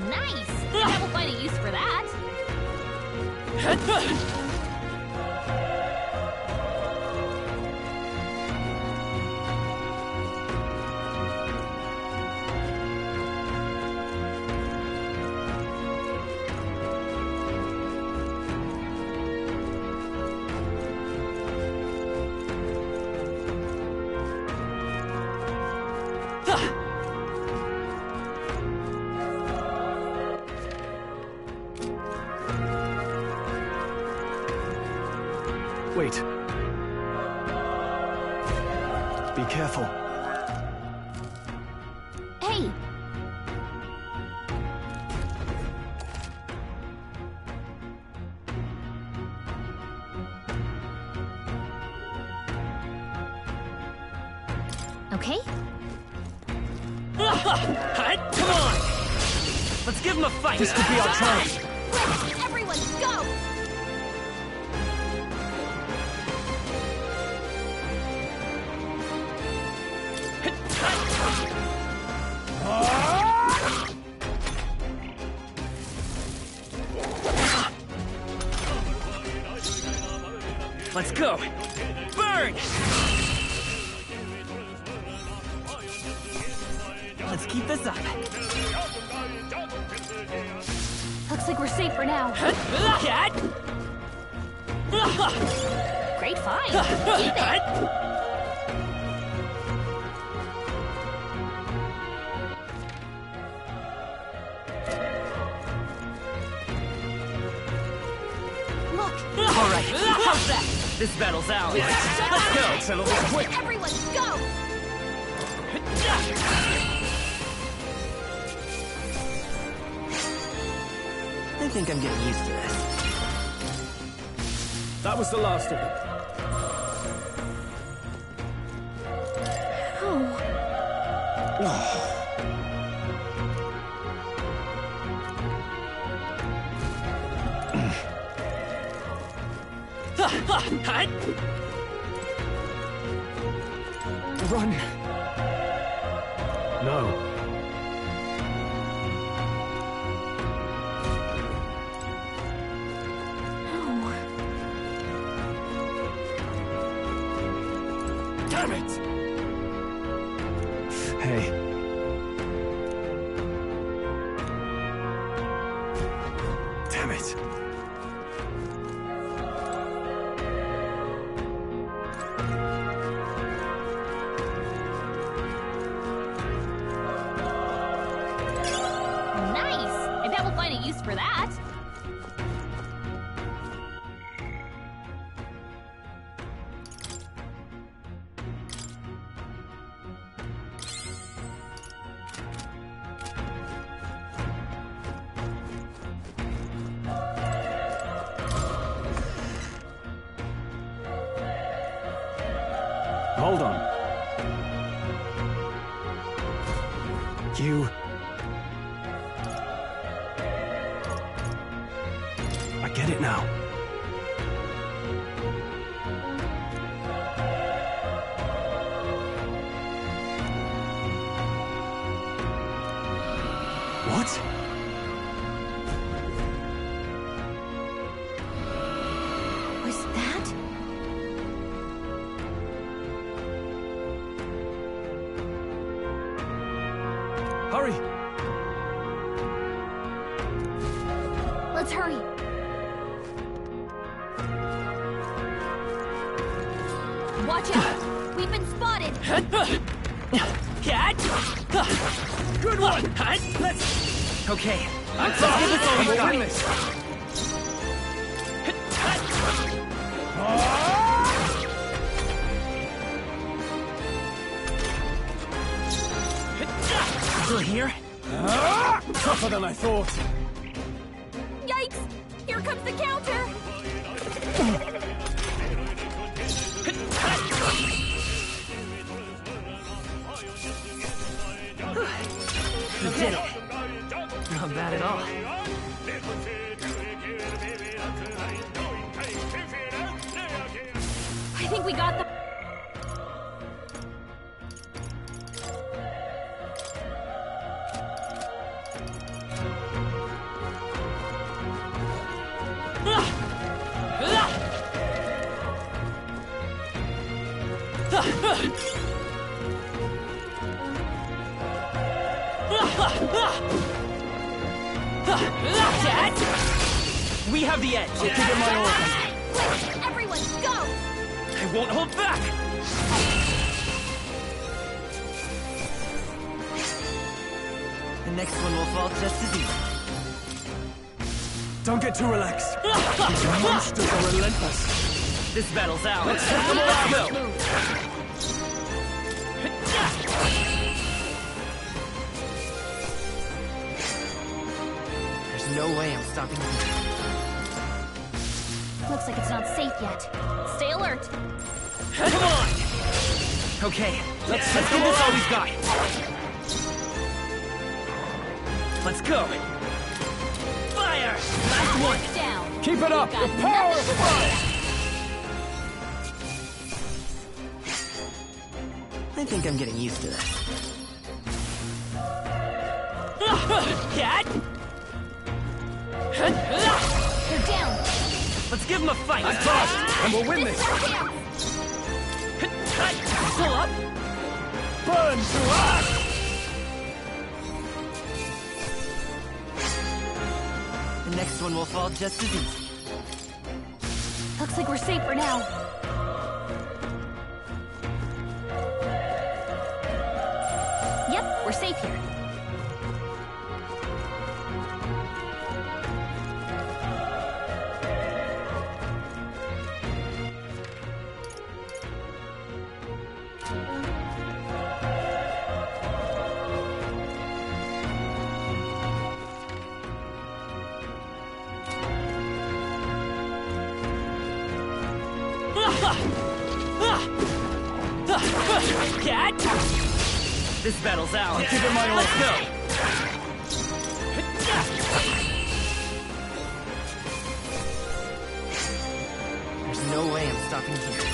Nice! I will find a use for that. Wait. Be careful. Okay? Come on! Let's give him a fight! This could be our chance! Everyone, go! Let's go! Burn! Let's keep this up. Looks like we're safe for now. Great find. Keep it. All right, how's that? This battle's ours. Let's go. Let's settle this quick. Everyone, go! I think I'm getting used to this. That was the last of them. Run! No. Damn it! Hey. Damn it. Nice! I bet we'll find a use for that. Hold on. You... I get it now. What? Was that? Hurry! Let's hurry. Watch out! We've been spotted! Good one! Let's... Okay, let's give this all we got. Still here? Tougher than I thought. Yikes! Here comes the counter! We did it. Not bad at all. I think we got the... We have the edge. I'll give it my all. Everyone, go! I won't hold back! The next one will fall just as easy. Don't get too relaxed. These monsters are relentless. This battle's ours. Let's take them all out. Go! There's no way I'm stopping them. Looks like it's not safe yet. Stay alert. Come on! Okay, let's give this all we've got. Let's go. Fire! Last one. Down. Keep it up! The power of fire! I think I'm getting used to this. Cat! They're down. Let's give him a fight. I bust, and we'll win this. Still up. Burn to us! The next one will fall just as easy. Looks like we're safe for now. Yep, we're safe here. Cat! This battle's ours. Give it my all. Let's go. There's no way I'm stopping here.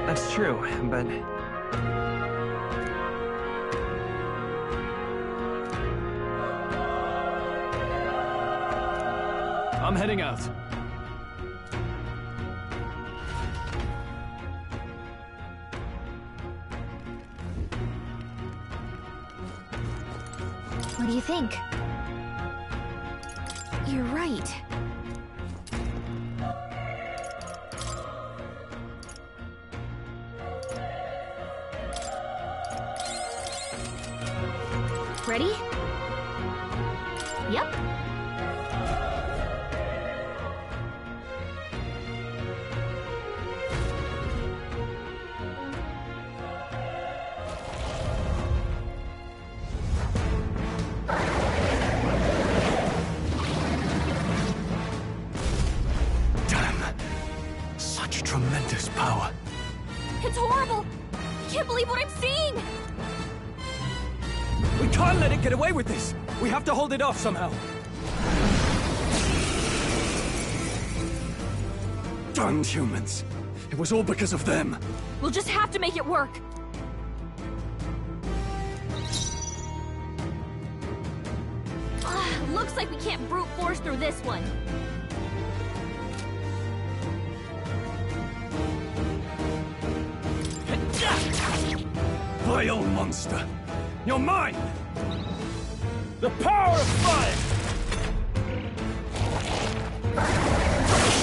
That's true, but... I'm heading out. What do you think? You're right. Ready? Yep. Damn. Such tremendous power. It's horrible! I can't believe what I'm seeing! We can't let it get away with this! We have to hold it off somehow. Darned humans. It was all because of them. We'll just have to make it work. Looks like we can't brute force through this one. Vile monster! You're mine! The power of fire!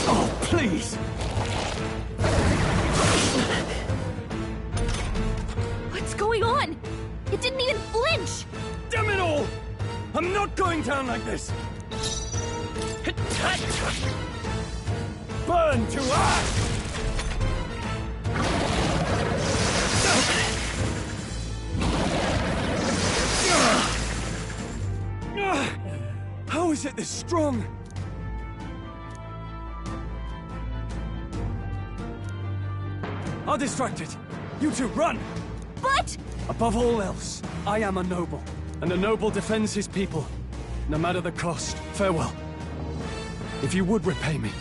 Oh, please! What's going on? It didn't even flinch! Damn it all! I'm not going down like this! Burn to ash! How is it this strong? I'll distract it. You two, run! But... Above all else, I am a noble, and a noble defends his people, no matter the cost. Farewell. If you would repay me,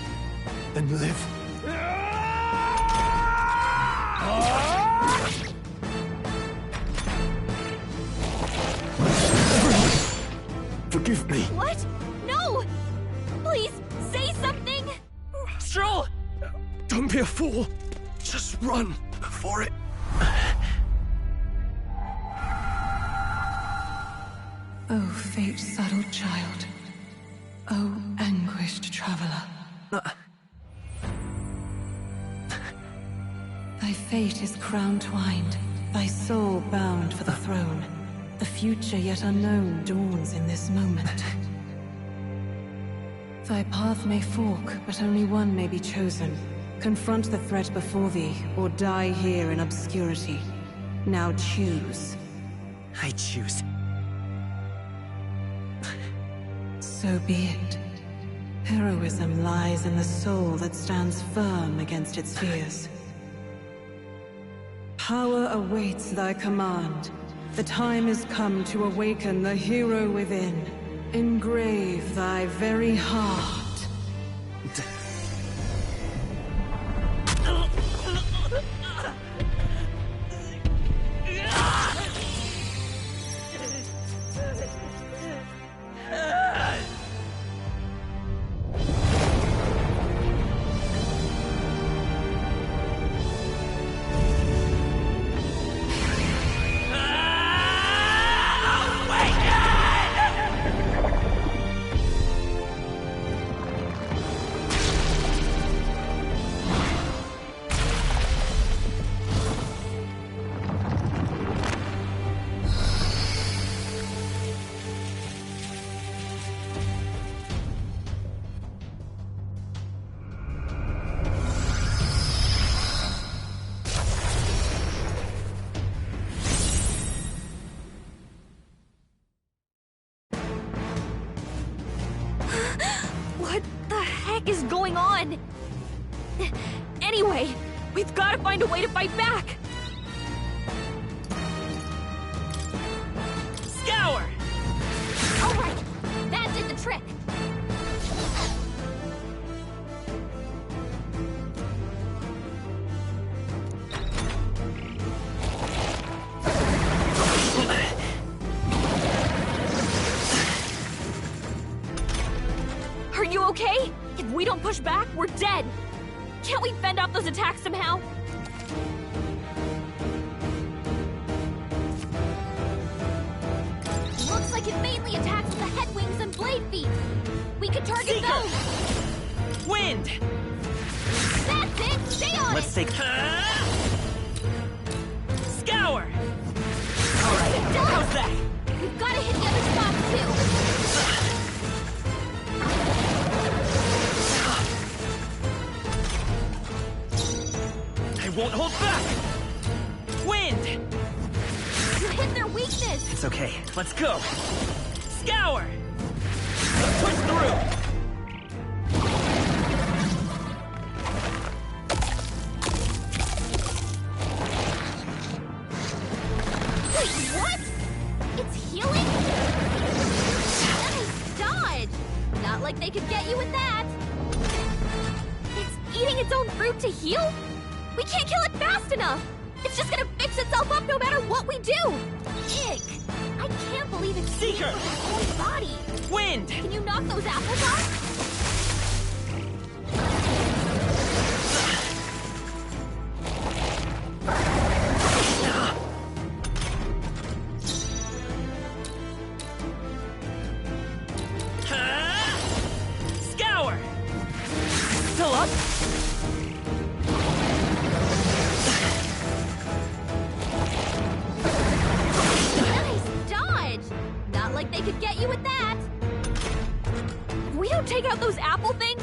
then live. Forgive me. What? No! Please, say something! Stroll! Don't be a fool. Just run before it... Oh, fate-saddled child. Oh, anguished traveler. Thy fate is crown-twined, thy soul bound for the throne. The future yet unknown dawns in this moment. Thy path may fork, but only one may be chosen. Confront the threat before thee, or die here in obscurity. Now choose. I choose. So be it. Heroism lies in the soul that stands firm against its fears. Power awaits thy command. The time is come to awaken the hero within. Engrave thy very heart. What the heck is going on? Anyway, we've got to find a way to fight back! Scour! Alright, that did the trick! Are you okay? If we don't push back, we're dead! Can't we fend off those attacks somehow? Looks like it mainly attacks the head wings and blade feet. We could target those! Wind! That's it! Stay on Let's it! take... Scour! Alright, how's that? We've got to hit the other spots too! Won't hold back! Wind! You hit their weakness! It's okay. Let's go! Scour! Let's push through! Wait, what? It's healing? Nice dodge! Not like they could get you with that! It's eating its own fruit to heal? We can't kill it fast enough! It's just gonna fix itself up no matter what we do! Ick! I can't believe it's Seeker! from its own body! Wind! Can you knock those apples off? Scour! Still up? They could get you with that! If we don't take out those apple things,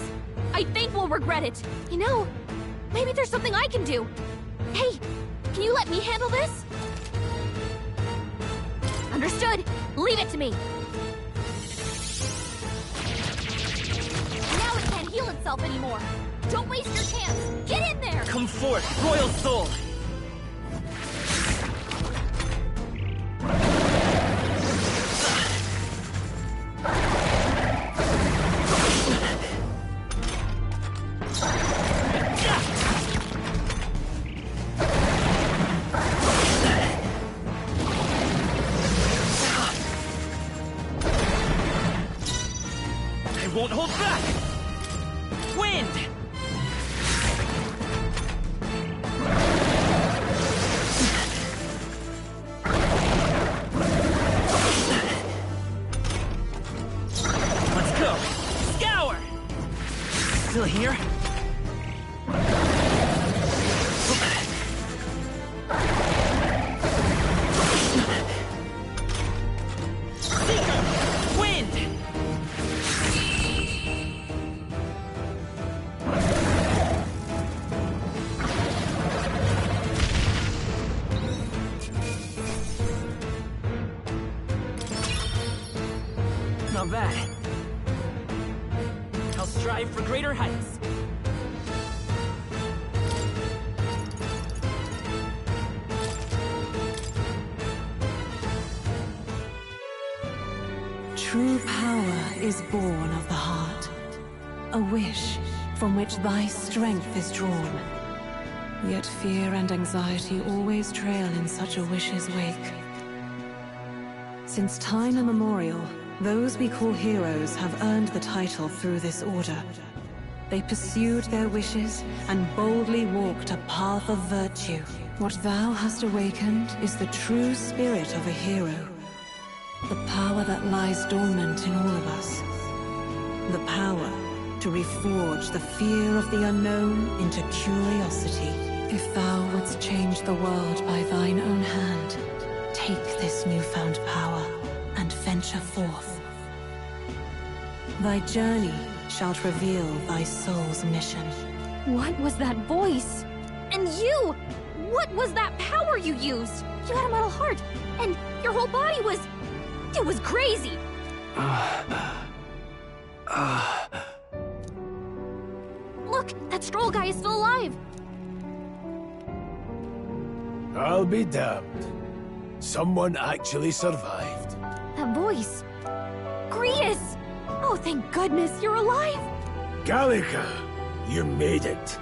I think we'll regret it. You know, maybe there's something I can do. Hey, can you let me handle this? Understood. Leave it to me. Now it can't heal itself anymore. Don't waste your chance. Get in there! Come forth, Royal Soul! Won't hold back! Wind! Not bad. I'll strive for greater heights. True power is born of the heart. A wish from which thy strength is drawn. Yet fear and anxiety always trail in such a wish's wake. Since time immemorial, those we call heroes have earned the title through this order. They pursued their wishes and boldly walked a path of virtue. What thou hast awakened is the true spirit of a hero. The power that lies dormant in all of us. The power to reforge the fear of the unknown into curiosity. If thou wouldst change the world by thine own hand, take this newfound power and venture forth. Thy journey shalt reveal thy soul's mission. What was that voice? And you! What was that power you used? You had a metal heart, and your whole body was... It was crazy! Look, that Stroll guy is still alive! I'll be damned. Someone actually survived. That voice... Grius! Oh, thank goodness, you're alive! Gallica, you made it.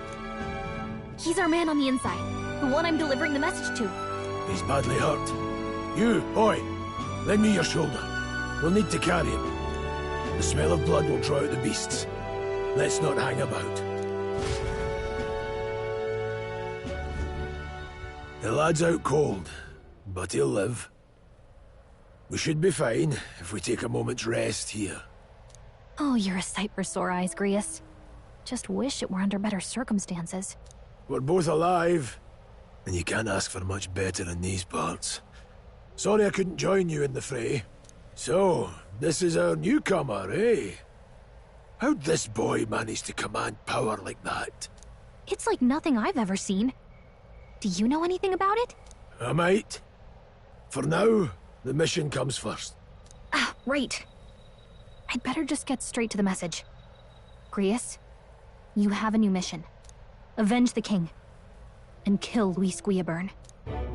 He's our man on the inside, the one I'm delivering the message to. He's badly hurt. You, boy, lend me your shoulder. We'll need to carry him. The smell of blood will draw out the beasts. Let's not hang about. The lad's out cold, but he'll live. We should be fine if we take a moment's rest here. Oh, you're a sight for sore eyes, Grius. Just wish it were under better circumstances. We're both alive, and you can't ask for much better in these parts. Sorry I couldn't join you in the fray. So, this is our newcomer, eh? How'd this boy manage to command power like that? It's like nothing I've ever seen. Do you know anything about it? I might. For now, the mission comes first. Ah, right. I'd better just get straight to the message. Grius, you have a new mission. Avenge the king. And kill Luis Guillaburn.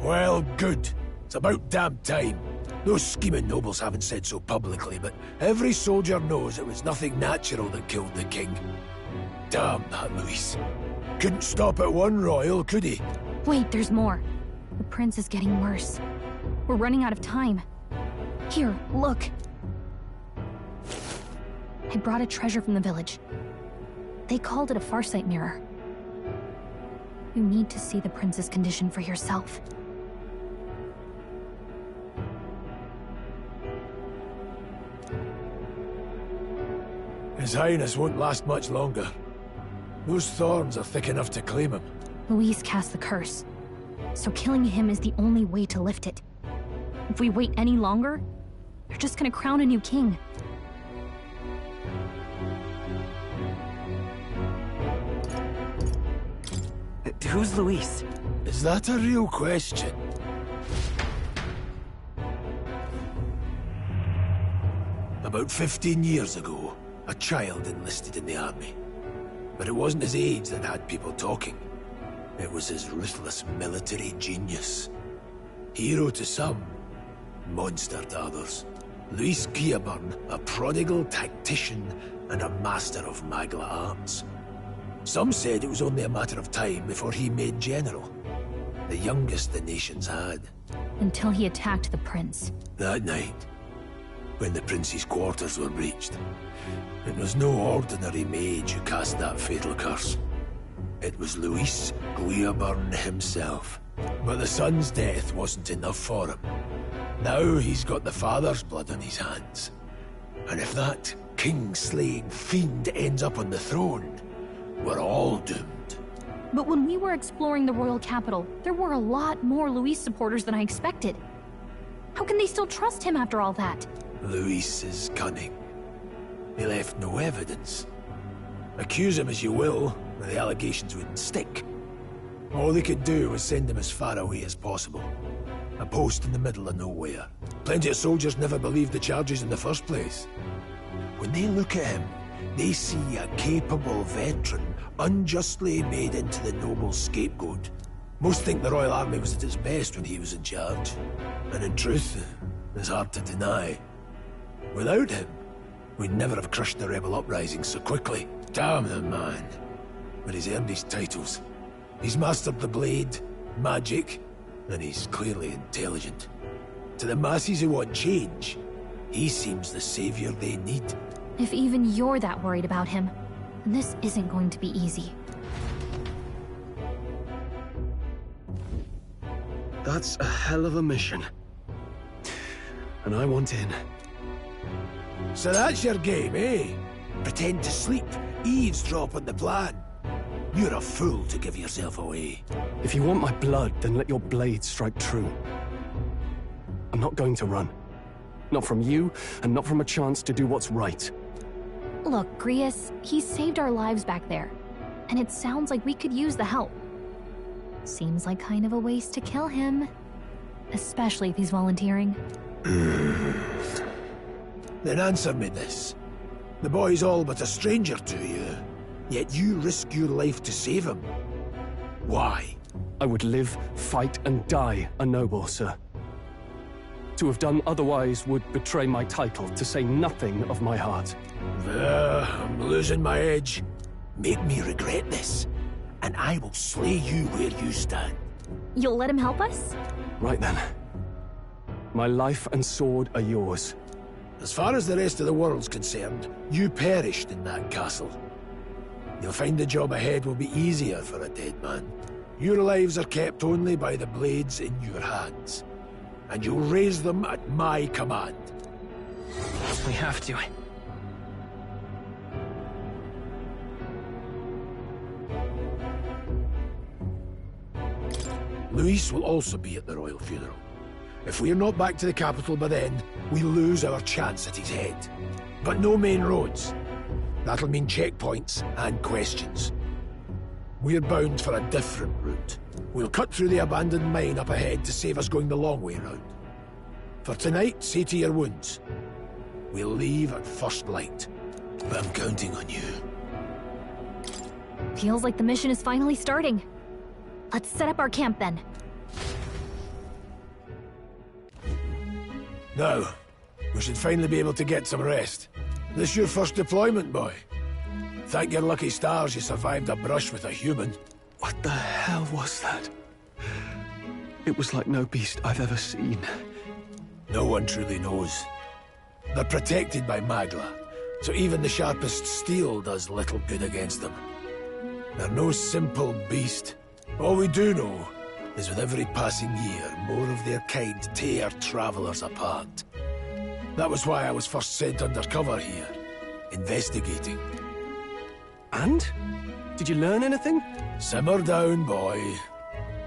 Well, good. It's about damn time. Those scheming nobles haven't said so publicly, but every soldier knows it was nothing natural that killed the king. Damn that Luis. Couldn't stop at one royal, could he? Wait, there's more. The prince is getting worse. We're running out of time. Here, look. I brought a treasure from the village. They called it a farsight mirror. You need to see the prince's condition for yourself. His Highness won't last much longer. Those thorns are thick enough to claim him. Luis cast the curse, so killing him is the only way to lift it. If we wait any longer, they're just gonna crown a new king. Who's Luis? Is that a real question? About 15 years ago, a child enlisted in the army. But it wasn't his age that had people talking. It was his ruthless military genius. Hero to some, monster to others. Luis Guillaburn, a prodigal tactician and a master of Magla arts. Some said it was only a matter of time before he made general. The youngest the nation's had. Until he attacked the prince. That night, when the prince's quarters were breached, it was no ordinary mage who cast that fatal curse. It was Luis Guillaburn himself. But the son's death wasn't enough for him. Now he's got the father's blood on his hands. And if that king-slaying fiend ends up on the throne, we're all doomed. But when we were exploring the royal capital, there were a lot more Luis supporters than I expected. How can they still trust him after all that? Luis is cunning. He left no evidence. Accuse him as you will, but the allegations wouldn't stick. All they could do was send him as far away as possible. A post in the middle of nowhere. Plenty of soldiers never believed the charges in the first place. When they look at him, they see a capable veteran unjustly made into the noble scapegoat. Most think the Royal Army was at its best when he was in charge. And in truth, it's hard to deny. Without him, we'd never have crushed the rebel uprising so quickly. Damn the man. But he's earned his titles. He's mastered the blade, magic, and he's clearly intelligent. To the masses who want change, he seems the savior they need. If even you're that worried about him, then this isn't going to be easy. That's a hell of a mission. And I want in. So that's your game, eh? Pretend to sleep, eavesdrop on the plan. You're a fool to give yourself away. If you want my blood, then let your blade strike true. I'm not going to run. Not from you, and not from a chance to do what's right. Look, Grius, he saved our lives back there. And it sounds like we could use the help. Seems like kind of a waste to kill him. Especially if he's volunteering. Then answer me this. The boy's all but a stranger to you, yet you risk your life to save him. Why? I would live, fight, and die a noble, sir. To have done otherwise would betray my title, to say nothing of my heart. I'm losing my edge. Make me regret this, and I will slay you where you stand. You'll let him help us? Right then. My life and sword are yours. As far as the rest of the world's concerned, you perished in that castle. You'll find the job ahead will be easier for a dead man. Your lives are kept only by the blades in your hands. And you'll raise them at my command. We have to. Luis will also be at the royal funeral. If we're not back to the capital by then, we lose our chance at his head. But no main roads. That'll mean checkpoints and questions. We're bound for a different route. We'll cut through the abandoned mine up ahead to save us going the long way round. For tonight, see to your wounds. We'll leave at first light. But I'm counting on you. Feels like the mission is finally starting. Let's set up our camp then. Now, we should finally be able to get some rest. This your first deployment, boy? Thank your lucky stars you survived a brush with a human. What the hell was that? It was like no beast I've ever seen. No one truly knows. They're protected by Magla, so even the sharpest steel does little good against them. They're no simple beast. All we do know is with every passing year, more of their kind tear travelers apart. That was why I was first sent undercover here, investigating. And? Did you learn anything? Simmer down, boy.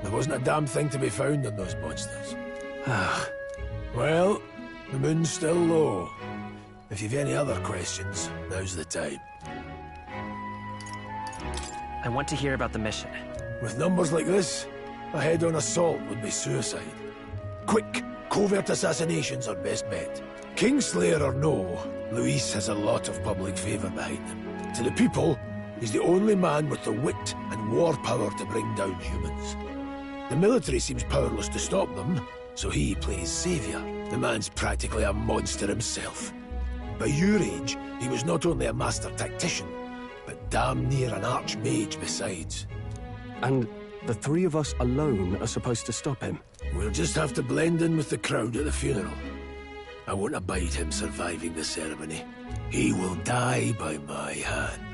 There wasn't a damn thing to be found on those monsters. Well, the moon's still low. If you've any other questions, now's the time. I want to hear about the mission. With numbers like this, a head-on assault would be suicide. Quick, covert assassinations are best bet. Kingslayer or no, Luis has a lot of public favor behind him. To the people, he's the only man with the wit and war power to bring down humans. The military seems powerless to stop them, so he plays savior. The man's practically a monster himself. By your age, he was not only a master tactician, but damn near an archmage besides. And the three of us alone are supposed to stop him? We'll just have to blend in with the crowd at the funeral. I won't abide him surviving the ceremony. He will die by my hand.